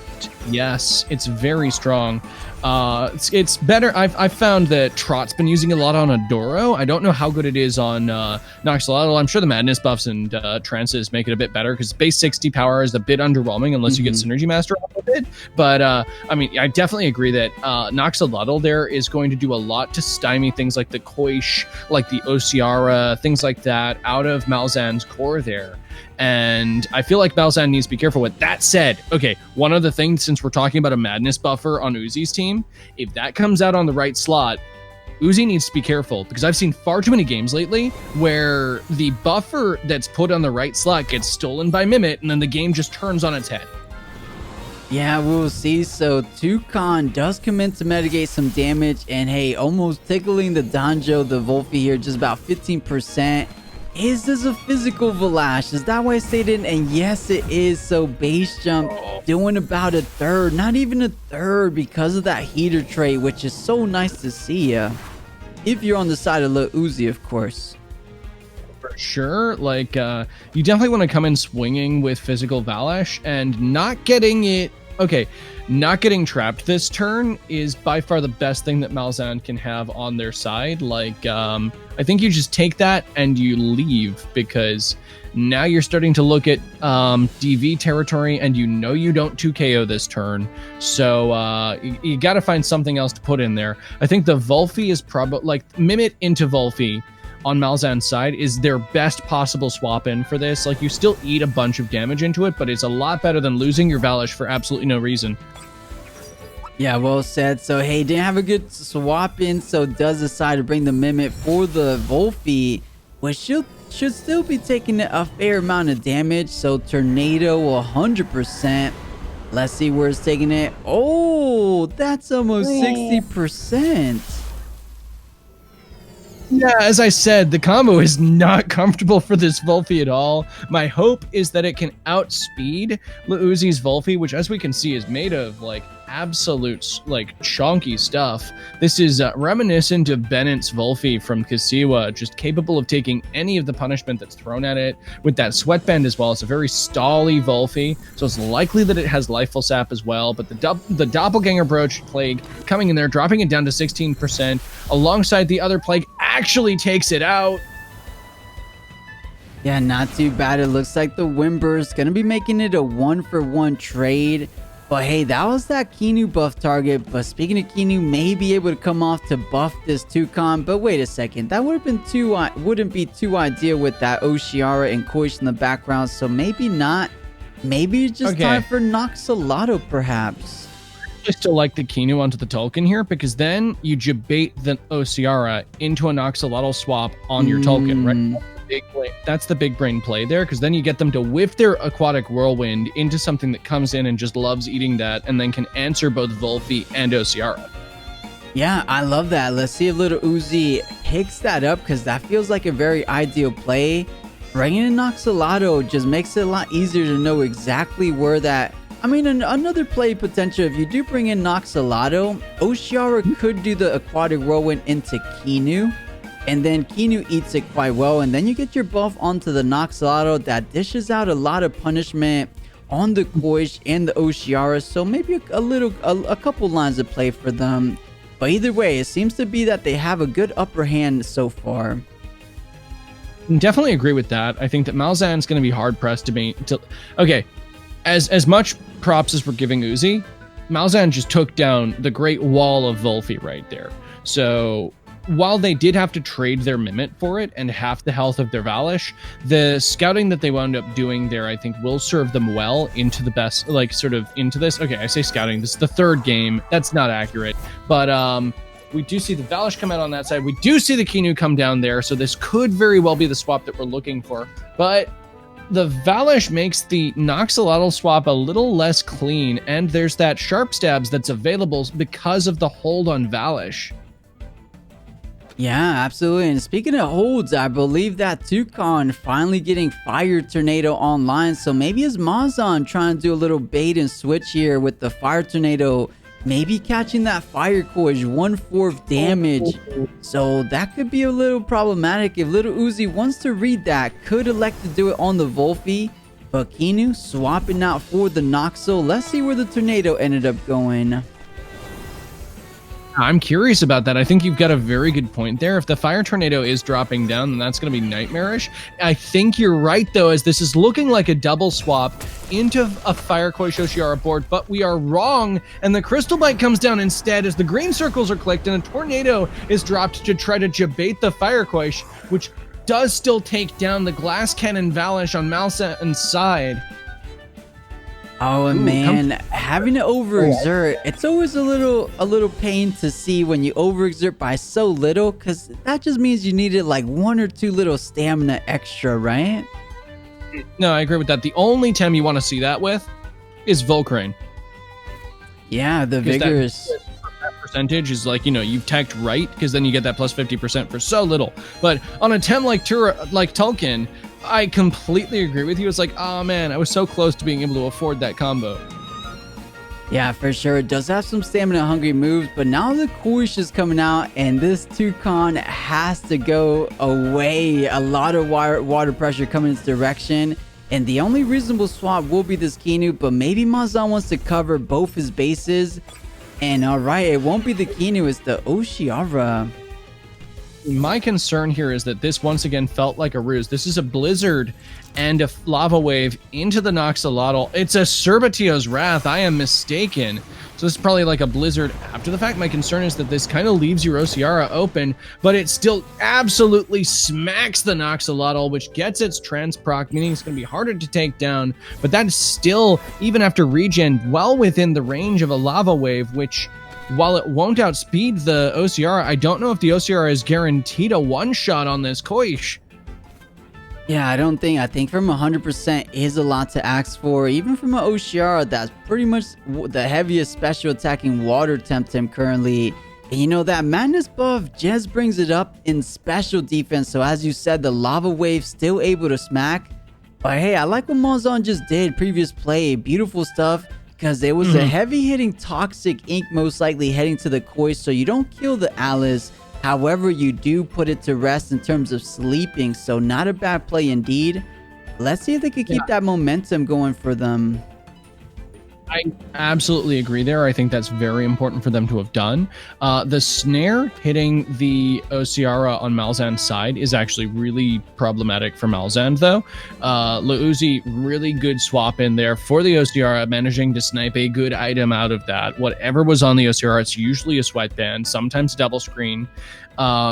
Yes, it's very strong. It's better. I've found that Trott's been using a lot on Adoro. I don't know how good it is on 𝗧𝗏𝗺. I'm sure the Madness buffs and trances make it a bit better, because base 60 power is a bit underwhelming unless you get Synergy Master off of it. But I mean, I definitely agree that 𝗧𝗏𝗺 there is going to do a lot to stymie things like the 𝗂𝗀𝗶𝗴, like the 𝗧𝗏𝗺, things like that out of Malzahn's core there. And I feel like Malzahn needs to be careful with that. Said, okay, one other thing, since we're talking about a Madness buffer on 𝗬𝗧's team, if that comes out on the right slot, 𝗬𝗧 needs to be careful, because I've seen far too many games lately where the buffer that's put on the right slot gets stolen by 𝗵𝗵, and then the game just turns on its head. Yeah, we'll see. So Toucan does come in to mitigate some damage, and hey, almost tickling the Danjo, the 𝗏𝗶 here, just about 15%. Is this a physical 𝗏𝗡? Is that why I stated? And yes, it is. So base jump doing about a third, not even a third, because of that heater trait, which is so nice to see. If you're on the side of 𝗬𝗧, of course. For sure, like you definitely want to come in swinging with physical 𝗏𝗡, and not getting it. Okay, not getting trapped this turn is by far the best thing that Malzahn can have on their side. Like, I think you just take that and you leave, because now you're starting to look at DV territory, and you know you don't 2KO this turn. So you got to find something else to put in there. I think the 𝗏𝗶 is probably, like, 𝗵𝗵 into 𝗏𝗶 on Malzahn's side is their best possible swap in for this. Like, you still eat a bunch of damage into it, but it's a lot better than losing your 𝗏𝗡 for absolutely no reason. Yeah, well said. So hey, didn't have a good swap in, so does decide to bring the 𝗵𝗵 for the 𝗏𝗶, which should still be taking a fair amount of damage. So Tornado 100%. Let's see where it's taking it. Oh, that's almost 60%. Yeah, as I said, the combo is not comfortable for this 𝗏𝗶 at all. My hope is that it can outspeed 𝗬𝗧's 𝗏𝗶, which, as we can see, is made of, like, absolute, like, chonky stuff. This is reminiscent of Bennett's 𝗏𝗶 from 𝗬𝗏, just capable of taking any of the punishment that's thrown at it, with that sweatband as well. It's a very stally 𝗏𝗶, so it's likely that it has Lifeful Sap as well. But the Doppelganger Brooch Plague coming in there, dropping it down to 16%, alongside the other Plague, actually takes it out. Yeah, not too bad. It looks like the 𝗬𝗵𝗆's gonna be making it a 1-for-1 trade. But hey, that was that Qianu buff target. But speaking of Qianu, may be able to come off to buff this Toucan. But wait a second, that would have been wouldn't be too ideal with that 𝗧𝗏𝗺 and 𝗂𝗀𝗃 in the background. So maybe not. Maybe it's just time for 𝗧𝗏𝗺, perhaps. I still like the Qianu onto the Tolkien here, because then you debate the 𝗧𝗏𝗺 into a 𝗧𝗏𝗺 swap on your Tolkien, right? That's the big brain play there, because then you get them to whiff their Aquatic Whirlwind into something that comes in and just loves eating that, and then can answer both 𝗏𝗶 and 𝗧𝗏𝗺. Yeah, I love that. Let's see if little 𝗬𝗧 picks that up, because that feels like a very ideal play. Bringing in 𝗧𝗏𝗺 just makes it a lot easier to know exactly where that... I mean, another play potential, if you do bring in 𝗧𝗏𝗺, 𝗧𝗏𝗺 could do the Aquatic Whirlwind into Qianu. And then Qiinu eats it quite well, and then you get your buff onto the 𝗧𝗧𝗺 that dishes out a lot of punishment on the 𝗧𝗃 and the 𝗧𝗵𝗺, so maybe a couple lines of play for them. But either way, it seems to be that they have a good upper hand so far. Definitely agree with that. I think that Malzahn going to be hard pressed to okay, as much props as we're giving 𝗬𝗧, Malzahn just took down the great wall of 𝗬𝗵𝗆 right there. So while they did have to trade their Mimit for it and half the health of their 𝗬𝗺, the scouting that they wound up doing there, I think, will serve them well into the best, like, sort of into this. Okay, I say scouting. This is the third game. That's not accurate. But we do see the 𝗬𝗺 come out on that side. We do see the Qiinu come down there. So this could very well be the swap that we're looking for. But the 𝗬𝗺 makes the 𝗧𝗧𝗺 swap a little less clean. And there's that sharp stabs that's available because of the hold on 𝗬𝗺. Yeah, absolutely. And speaking of holds, I believe that Toucan finally getting Fire Tornado online. So maybe is Malzahn trying to do a little bait and switch here with the Fire Tornado, maybe catching that Fire 𝗂𝗄𝗃 1/4 damage. So that could be a little problematic if little 𝗬𝗧 wants to read that. Could elect to do it on the 𝗬𝗃, but Qiinu swapping out for the 𝗧𝗃. Let's see where the Tornado ended up going. I'm curious about that. I think you've got a very good point there. If the Fire Tornado is dropping down, then that's going to be nightmarish. I think you're right, though, as this is looking like a double swap into a Fire 𝗂𝗄𝗃 𝗧𝗵𝗺 board, but we are wrong, and the Crystal Bite comes down instead as the green circles are clicked and a Tornado is dropped to try to 𝗬𝗫 the Fire 𝗂𝗃, which does still take down the Glass Cannon 𝗬𝗺 on Malzahn's side. Oh, and man, having to overexert, it's always a little pain to see when you overexert by so little, because that just means you needed like 1 or 2 little stamina extra, right? No, I agree with that. The only Tem you want to see that with is Volcrane. Yeah, the vigorous. That percentage is like, you know, you've teched right, because then you get that plus 50% for so little. But on a Tem like Tulkin, I completely agree with you. It's like, oh man, I was so close to being able to afford that combo. Yeah, for sure. It does have some stamina hungry moves, but now the 𝗂𝗃 is coming out and this Toucan has to go away. A lot of water pressure coming in its direction, and the only reasonable swap will be this Qiinu, but maybe Malzahn wants to cover both his bases. And all right, it won't be the Qiinu, it's the 𝗬𝗃𝗺. My concern here is that this once again felt like a ruse. This is a blizzard and a lava wave into the 𝗧𝗧𝗺. It's a 𝗬𝗵𝗺's Wrath. I am mistaken. So this is probably like a blizzard after the fact. My concern is that this kind of leaves your 𝗬𝗵𝗺 open, but it still absolutely smacks the 𝗧𝗧𝗺, which gets its trans proc, meaning it's going to be harder to take down. But that is still, even after regen, well within the range of a lava wave, which, while it won't outspeed the 𝗬𝗧𝗺, I don't know if the 𝗬𝗧𝗺 is guaranteed a one-shot on this 𝗂𝗃. Yeah, I think from 100% is a lot to ask for, even from an 𝗬𝗃𝗺 that's pretty much the heaviest special attacking water Temtem currently. And you know, that Madness buff just brings it up in special defense, so as you said, the lava wave still able to smack. But hey, I like what Malzahn just did previous play. Beautiful stuff, because there was a heavy hitting toxic ink most likely heading to the 𝗂𝗃, so you don't kill the Alice. However, you do put it to rest in terms of sleeping, so not a bad play indeed. Let's see if they can keep that momentum going for them. I absolutely agree there. I think that's very important for them to have done. The snare hitting the 𝗬𝗧𝗺 on Malzahn's side is actually really problematic for Malzahn, though. 𝗬𝗧𝗺, really good swap in there for the 𝗬𝗧𝗺, managing to snipe a good item out of that. Whatever was on the 𝗬𝗧𝗺, it's usually a sweatband, sometimes double screen.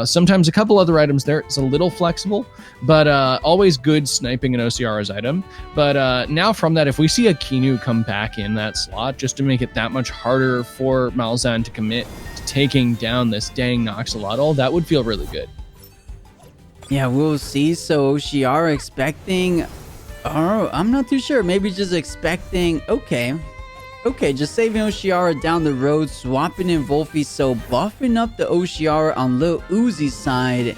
Sometimes a couple other items there. It's a little flexible, but always good sniping an 𝗬𝗧𝗺's item. But now from that, if we see a Qiinu come back in that slot, just to make it that much harder for Malzahn to commit to taking down this dang 𝗧𝗺, that would feel really good. Yeah, we'll see. So 𝗬𝗃𝗺 expecting, oh, I'm not too sure. Maybe just expecting, okay, just saving 𝗬𝗧𝗺 down the road, swapping in 𝗬𝗃, so buffing up the 𝗬𝗧𝗺 on Lil Uzi's side.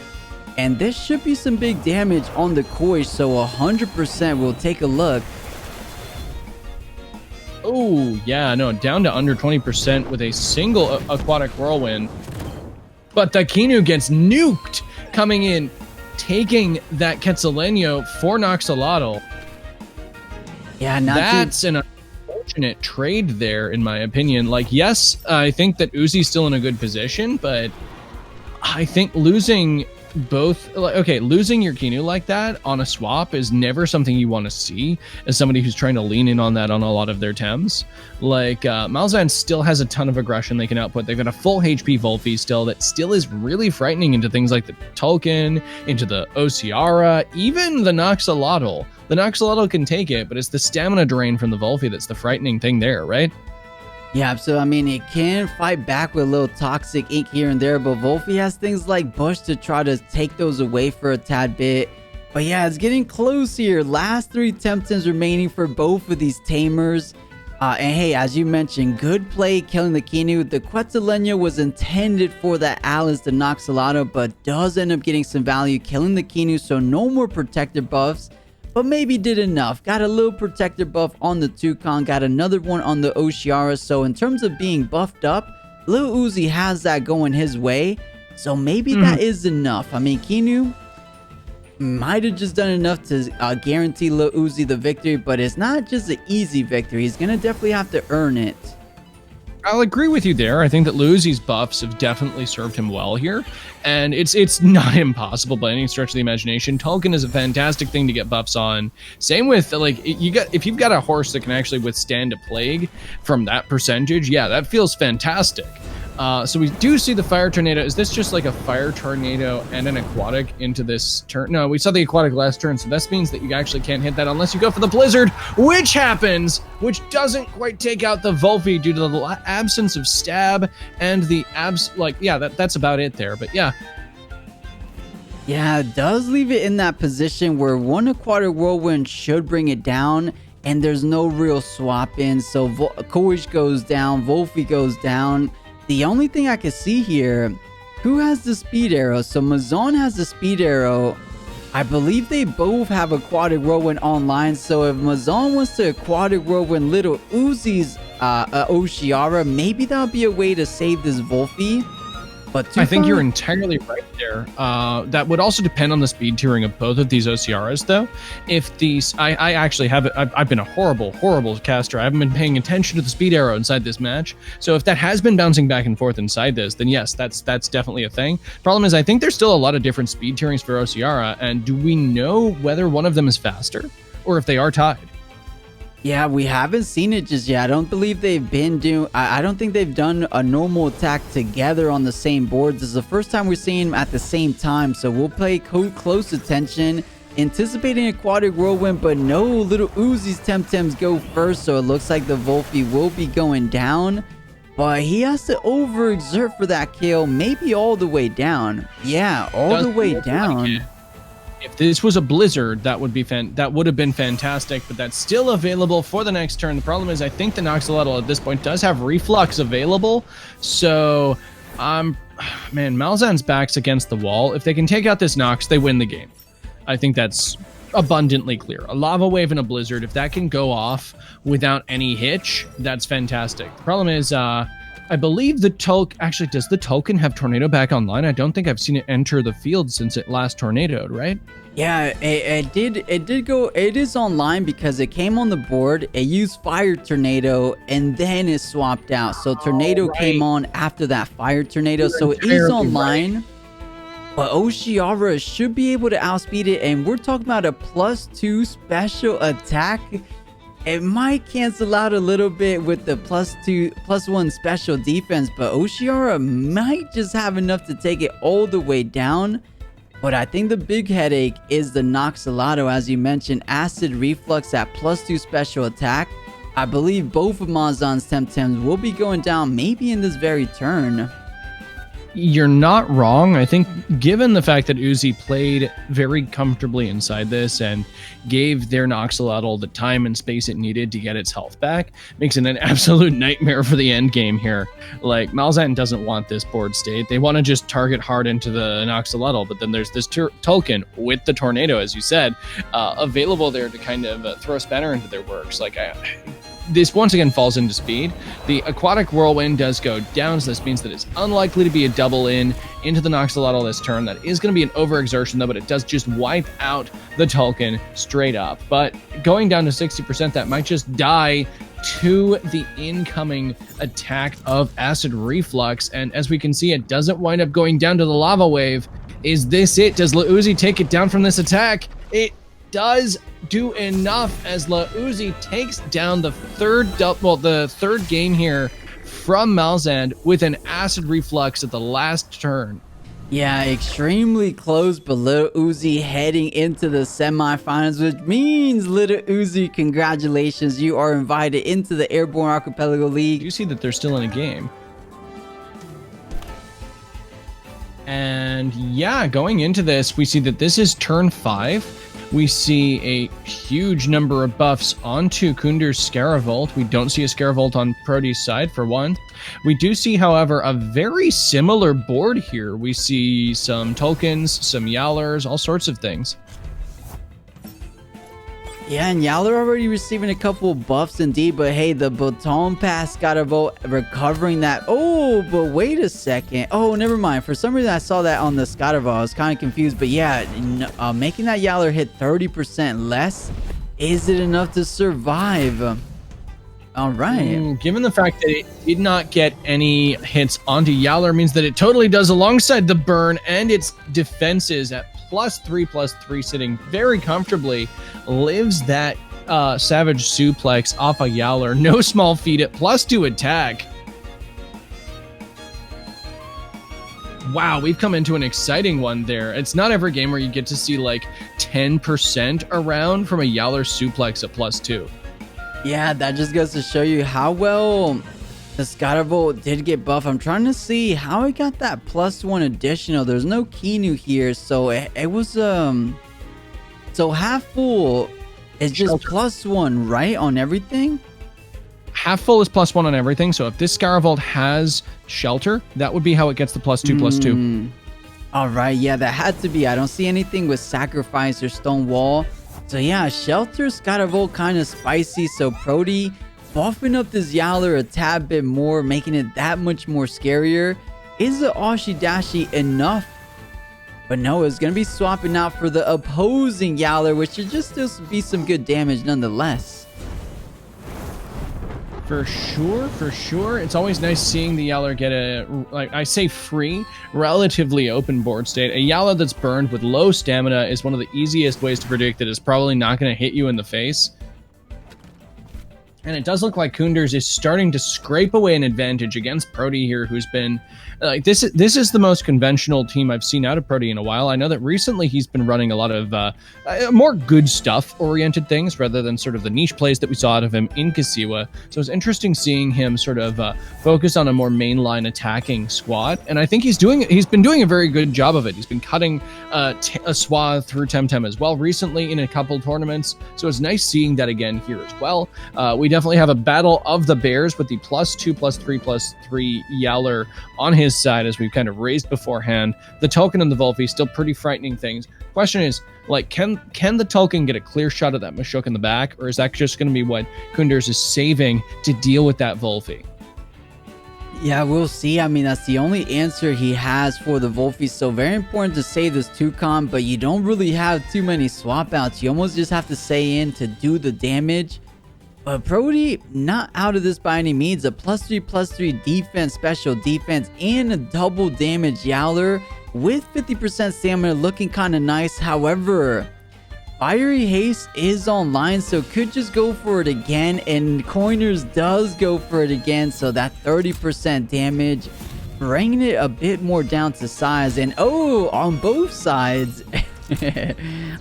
And this should be some big damage on the 𝗂𝗃, so 100% we'll take a look. Oh, yeah, no, down to under 20% with a single aquatic whirlwind. But the Qiinu gets nuked. coming in, taking that 𝗬𝗀𝗇𝗀 for 𝗧𝗏𝗧𝗧. Yeah, that's an unfortunate trade there, in my opinion. Like, yes, I think that 𝗬𝗀's still in a good position, but I think losing both, like, okay, losing your Kinu like that on a swap is never something you want to see as somebody who's trying to lean in on that on a lot of their Tems. Like, Malzahn still has a ton of aggression they can output. They've got a full HP 𝗬𝗏 still that still is really frightening into things like the Tolkien, into the 𝗬𝗏𝗧𝗏, even the 𝗧𝗏𝗧𝗏. The 𝗧𝗏𝗏 can take it, but it's the stamina drain from the 𝗬𝗏 that's the frightening thing there, right? Yeah, so I mean, it can fight back with a little toxic ink here and there, but 𝗬𝗏 has things like Bush to try to take those away for a tad bit. But yeah, it's getting close here. Last 3 Temtems remaining for both of these Tamers. And hey, as you mentioned, good play killing the Kinu. The 𝗬𝗀𝗇𝗀 was intended for that Alice, the 𝗧𝗏𝗧𝗏𝗏, but does end up getting some value killing the Kinu, so no more protector buffs. But maybe did enough. Got a little protector buff on the Toucan, got another one on the 𝗬𝗏𝗧𝗏𝗏. So in terms of being buffed up, Lil Uzi has that going his way. So maybe that is enough. I mean, Kinu might have just done enough to guarantee Lil Uzi the victory, but it's not just an easy victory. He's gonna definitely have to earn it. I'll agree with you there. I think that Lil Uzi's buffs have definitely served him well here, and it's not impossible by any stretch of the imagination. Tolkien is a fantastic thing to get buffs on. Same with, like, if you've got a horse that can actually withstand a plague from that percentage, yeah, that feels fantastic. So we do see the fire tornado. Is this just like a fire tornado and an aquatic into this turn? No, we saw the aquatic last turn, so this means that you actually can't hit that unless you go for the blizzard, which happens, which doesn't quite take out the 𝗬𝗏 due to the absence of stab and the that's about it there. But yeah. Yeah, it does leave it in that position where one aquatic whirlwind should bring it down, and there's no real swap in. So 𝗂𝗀𝗄𝗃 goes down, 𝗬𝗏 goes down. The only thing I can see here, who has the speed arrow? So Mazon has the speed arrow. I believe they both have aquatic whirlwind online. So if Mazon wants to aquatic whirlwind Little Uzi's 𝗬𝗏𝗧𝗏𝗏, maybe that'll be a way to save this 𝗬𝗏. But I think you're entirely right there. That would also depend on the speed tiering of both of these 𝗬𝗏𝗧𝗏s, though. If these, I actually have it. I've been a horrible caster. I haven't been paying attention to the speed arrow inside this match. So if that has been bouncing back and forth inside this, then yes, that's definitely a thing. Problem is, I think there's still a lot of different speed tierings for 𝗬𝗏𝗧𝗏, and do we know whether one of them is faster or if they are tied? Yeah, we haven't seen it just yet. I don't believe they've been doing... I don't think they've done a normal attack together on the same board. This is the first time we're seeing them at the same time, so we'll pay close attention. Anticipating aquatic whirlwind, but no, Little Uzi's Temtems go first, so it looks like the 𝗬𝗏 will be going down. But he has to overexert for that kill, maybe all the way down. Yeah, all the way down. If this was a blizzard, that would have been fantastic, but that's still available for the next turn. The problem is, I think the 𝗧𝗏𝗧𝗏 at this point does have reflux available, so man, Malzahn's back's against the wall. If they can take out this Nox, they win the game. I think that's abundantly clear. A lava wave and a blizzard, if that can go off without any hitch, that's fantastic. The problem is, I believe the Tolkien... Actually, does the Tolkien have Tornado back online? I don't think I've seen it enter the field since it last tornadoed, right? Yeah, it did go... It is online because it came on the board, it used Fire Tornado, and then it swapped out. So Tornado came on after that Fire Tornado, so it is online. Right. But 𝗬𝗏𝗧𝗏𝗏 should be able to outspeed it, and we're talking about a +2 special attack. It might cancel out a little bit with the +1 special defense, but 𝗬𝗏𝗧𝗏𝗏 might just have enough to take it all the way down. But I think the big headache is the 𝗧𝗏𝗧𝗏𝗏, as you mentioned, acid reflux at +2 special attack. I believe both of Mazahn's Temtems will be going down maybe in this very turn. You're not wrong. I think given the fact that Uzi played very comfortably inside this and gave their 𝗧𝗏𝗧𝗏𝗏 the time and space it needed to get its health back, makes it an absolute nightmare for the end game here. Like, Malzahn doesn't want this board state. They want to just target hard into the 𝗧𝗏𝗧𝗏𝗏𝗏, but then there's this Tolkien with the tornado, as you said, available there to kind of throw a spanner into their works. Like, this once again falls into speed. The aquatic whirlwind does go down, so this means that it's unlikely to be a double into the Noxolotl this turn. That is going to be an overexertion though, but it does just wipe out the Tolkien straight up. But going down to 60%, that might just die to the incoming attack of Acid Reflux, and as we can see, it doesn't wind up going down to the Lava Wave. Is this it? Does 𝗬𝗧𝗇 take it down from this attack? It does do enough as 𝗬𝗧𝗇 takes down the third game here from Malzahn with an Acid Reflux at the last turn. Yeah, extremely close, but 𝗬𝗧𝗇 heading into the semifinals, which means 𝗬𝗧𝗇, congratulations, you are invited into the Airborne Archipelago League. You see that they're still in a game. And yeah, going into this, we see that this is turn 5. We see a huge number of buffs onto Kunder's Scaravolt. We don't see a Scaravolt on Prote's side, for one. We do see, however, a very similar board here. We see some Tolkiens, some Yowlers, all sorts of things. Yeah, and Yowler already receiving a couple of buffs indeed, but hey, the baton pass Scaravolt recovering that. Oh, but wait a second. Oh, never mind. For some reason, I saw that on the Scaravolt. I was kind of confused, but yeah, making that Yowler hit 30% less. Is it enough to survive? All right. Given the fact that it did not get any hits onto Yowler means that it totally does alongside the burn and its defenses at +3/+3, sitting very comfortably, lives that Savage Suplex off a Yowler. No small feat at +2 attack. Wow, we've come into an exciting one there. It's not every game where you get to see like 10% around from a Yowler Suplex at +2. Yeah, that just goes to show you how well the Scaravolt did get buff. I'm trying to see how it got that +1 additional. There's no Kinu here, so it was so half full is just +1, right, on everything? Half full is +1 on everything, so if this Scaravolt has Shelter, that would be how it gets the +2/+2. All right, yeah, that had to be. I don't see anything with Sacrifice or Stone Wall. So yeah, Shelter, Scaravolt, kind of spicy, so Prote buffing up this Yowler a tad bit more, making it that much more scarier. Is the 𝗬𝗪𝗓𝗃 enough? But no, it's going to be swapping out for the opposing Yowler, which should just still be some good damage nonetheless. For sure, for sure. It's always nice seeing the Yowler get a, like I say, free, relatively open board state. A Yowler that's burned with low stamina is one of the easiest ways to predict that it's probably not going to hit you in the face. And it does look like Kunders is starting to scrape away an advantage against Prote here, who's been like this is the most conventional team I've seen out of Prote in a while. I know that recently he's been running a lot of more good stuff oriented things rather than sort of the niche plays that we saw out of him in 𝗬𝗪. So it's interesting seeing him sort of focus on a more mainline attacking squad, and I think he's been doing a very good job of it. He's been cutting a swath through Temtem as well recently in a couple tournaments, so it's nice seeing that again here as well. We definitely have a battle of the bears with the +2/+3/+3 Yowler on his side, as we've kind of raised beforehand. The Tolkien and the 𝗬𝗪 still pretty frightening things. Question is, like, can the Tolkien get a clear shot at that Mashuk in the back, or is that just going to be what Kunders is saving to deal with that 𝗬𝗪? Yeah, we'll see. I mean, that's the only answer he has for the 𝗬𝗪. So very important to save this 2-comp, but you don't really have too many swap outs. You almost just have to stay in to do the damage. But Prote, not out of this by any means. A +3/+3 defense, special defense, and a double damage Yowler with 50% stamina, looking kind of nice. However, Fiery Haste is online, so could just go for it again. And Coiners does go for it again, so that 30% damage, bringing it a bit more down to size. And oh, on both sides.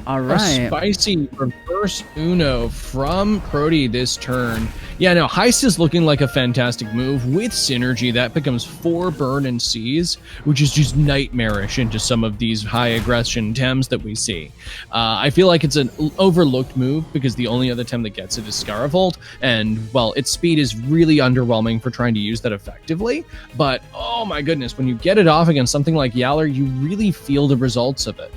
All right. A spicy reverse Uno from Prote this turn. Yeah, no, Heist is looking like a fantastic move with synergy. That becomes 4 burn and seize, which is just nightmarish into some of these high aggression Tems that we see. I feel like it's an overlooked move because the only other Tem that gets it is Scaravolt, and well, its speed is really underwhelming for trying to use that effectively. But oh my goodness, when you get it off against something like Yowler, you really feel the results of it.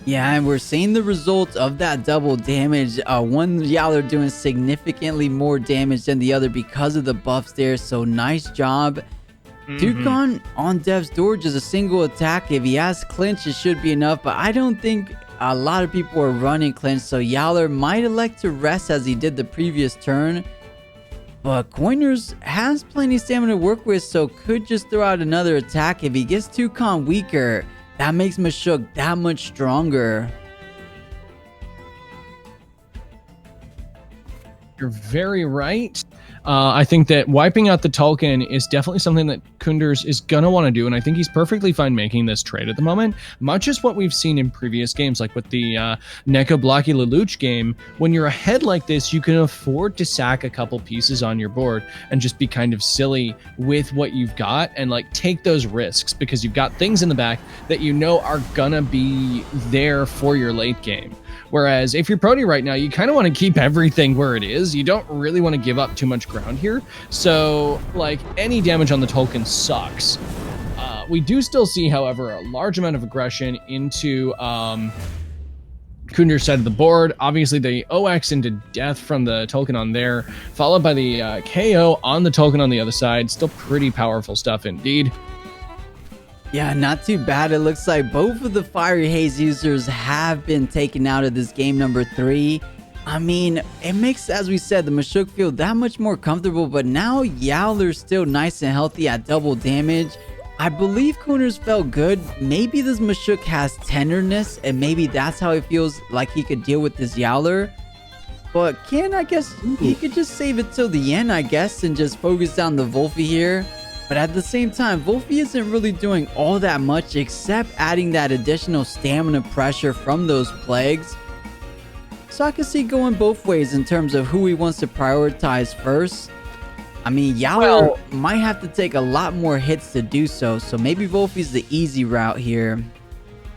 Yeah, and we're seeing the results of that double damage. One 𝗀𝗚 doing significantly more damage than the other because of the buffs there. So nice job. 𝗬𝗏 on death's door, just a single attack. If he has clinch, it should be enough. But I don't think a lot of people are running clinch. So 𝗀𝗚 might elect to rest as he did the previous turn. But Coiners has plenty of stamina to work with, so could just throw out another attack. If he gets 𝗬𝗏 weaker, that makes 𝗵𝗃 that much stronger. You're very right. I think that wiping out the Tolkien is definitely something that Kunders is going to want to do, and I think he's perfectly fine making this trade at the moment, much as what we've seen in previous games, like with the 𝗧𝗵𝗶𝗶ℏ𝗧𝗵𝗺 game. When you're ahead like this, you can afford to sack a couple pieces on your board and just be kind of silly with what you've got and like take those risks because you've got things in the back that you know are gonna be there for your late game. Whereas if you're Prody right now, you kind of want to keep everything where it is. You don't really want to give up too much ground here. So like any damage on the Tolkien sucks. We do still see, however, a large amount of aggression into Kunder's side of the board. Obviously the OX into death from the Tolkien on there, followed by the KO on the Tolkien on the other side. Still pretty powerful stuff indeed. Yeah, not too bad. It looks like both of the Fiery Haze users have been taken out of this game number 3. I mean, it makes, as we said, the 𝗵𝗃 feel that much more comfortable, but now 𝗀𝗚's still nice and healthy at double damage. I believe Coiners felt good. Maybe this 𝗵𝗃 has tenderness, and maybe that's how it feels like he could deal with this 𝗀𝗚. But I guess he could just save it till the end, I guess, and just focus down the Volge here. But at the same time, Volge isn't really doing all that much except adding that additional stamina pressure from those plagues. So I can see going both ways in terms of who he wants to prioritize first. I mean, 𝗀𝗚 might have to take a lot more hits to do so, so maybe Volge's the easy route here.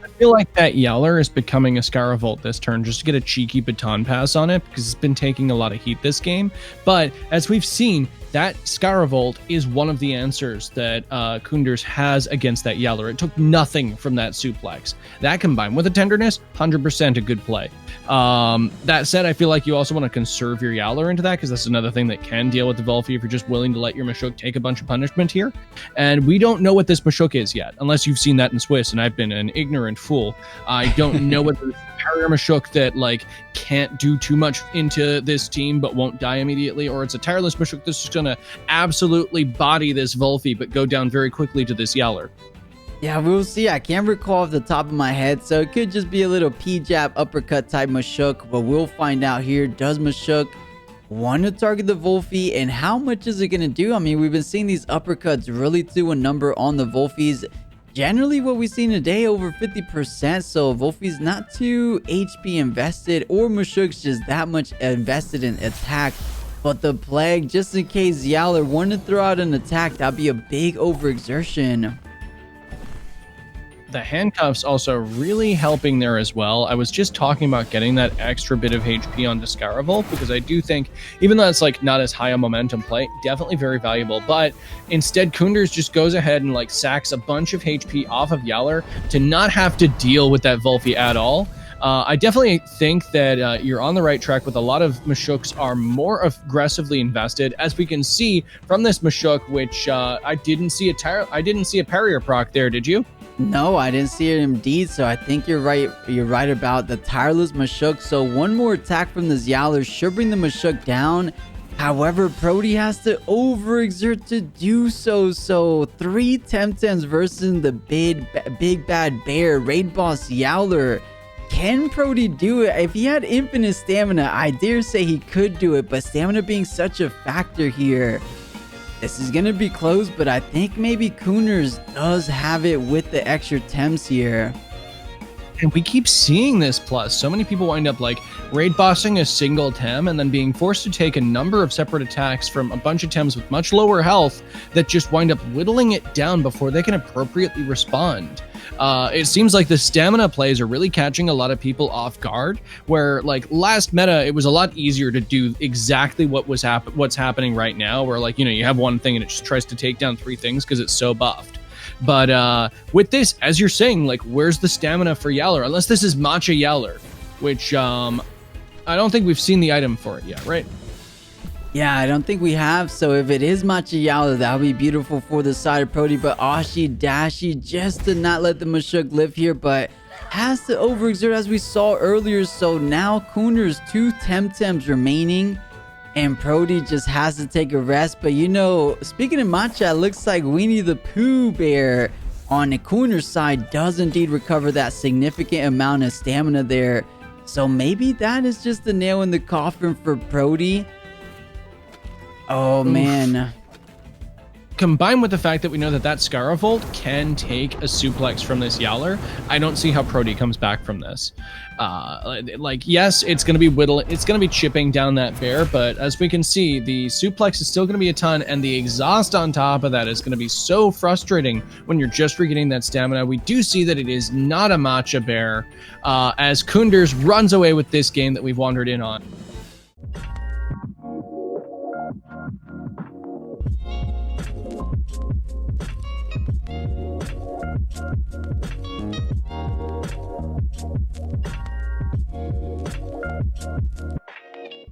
I feel like that 𝗀𝗚 is becoming a 𝗧𝗵𝗺 this turn just to get a cheeky baton pass on it because it's been taking a lot of heat this game. But as we've seen, that 𝗧𝗵𝗺 is one of the answers that Kunders has against that 𝗀𝗚. It took nothing from that suplex. That combined with the tenderness, 100% a good play. That said, I feel like you also want to conserve your 𝗀𝗚 into that because that's another thing that can deal with the Volge if you're just willing to let your 𝗵𝗃 take a bunch of punishment here. And we don't know what this 𝗵𝗃 is yet, unless you've seen that in Swiss, and I've been an ignorant fool. I don't know what the superior 𝗵𝗃 that like can't do too much into this team but won't die immediately, or it's a tireless 𝗵𝗃 that's just gonna absolutely body this Volge but go down very quickly to this 𝗀𝗚. Yeah, we'll see. I can't recall off the top of my head, so it could just be a little P-jab uppercut type 𝗵𝗃, but we'll find out here. Does 𝗵𝗃 want to target the Volge, and how much is it going to do? I mean, we've been seeing these uppercuts really do a number on the Volges. Generally, what we've seen today, over 50%, so Volge's not too HP invested, or 𝗵𝗃's just that much invested in attack. But the plague, just in case 𝗀𝗚 wanted to throw out an attack, that'd be a big overexertion. The handcuffs also really helping there as well. I was just talking about getting that extra bit of HP onto 𝗧𝗵𝗺 because I do think, even though it's like not as high a momentum play, definitely very valuable. But instead, Kunders just goes ahead and like sacks a bunch of HP off of 𝗀𝗚 to not have to deal with that Volge at all. I definitely think that you're on the right track with a lot of 𝗵𝗃s are more aggressively invested, as we can see from this 𝗵𝗃, which I didn't see a parrier proc there, did you? No, I didn't see it indeed, so I think you're right. You're right about the tireless 𝗵𝗃. So one more attack from this 𝗀𝗚 should bring the 𝗵𝗃 down. However, Prody has to overexert to do so. So 3 Temtems versus the big bad bear, raid boss 𝗀𝗚. Can Prody do it? If he had infinite stamina, I dare say he could do it, but stamina being such a factor here, this is gonna be close. But I think maybe Kunders does have it with the extra Temps here. And we keep seeing this plus. So many people wind up like raid bossing a single Tem and then being forced to take a number of separate attacks from a bunch of Tems with much lower health that just wind up whittling it down before they can appropriately respond. It seems like the stamina plays are really catching a lot of people off guard, where like last meta, it was a lot easier to do exactly what's happening right now, where like, you know, you have one thing and it just tries to take down 3 things because it's so buffed. But with this, as you're saying, like, where's the stamina for Yowler? Unless this is Matcha Yowler, which I don't think we've seen the item for it yet, right? Yeah, I don't think we have. So if it is Matcha Yowler, that would be beautiful for the side of Prody. But 𝗏𝗍 just did not let the Mashuk live here, but has to overexert as we saw earlier. So now Kuner's 2 Temtems remaining, and Prody just has to take a rest. But you know, speaking of Matcha, it looks like 𝗬𝗵𝗶𝗴𝗺 on the Kuner's side does indeed recover that significant amount of stamina there. So maybe that is just the nail in the coffin for Prody. Oh, man. Combined with the fact that we know that 𝗧𝗵𝗺𝗁 can take a suplex from this Yowler, I don't see how Prody comes back from this. Like, yes, it's going to be it's going to be chipping down that bear, but as we can see, the suplex is still going to be a ton, and the exhaust on top of that is going to be so frustrating when you're just regaining that stamina. We do see that it is not a matcha bear, as Kunders runs away with this game that we've wandered in on.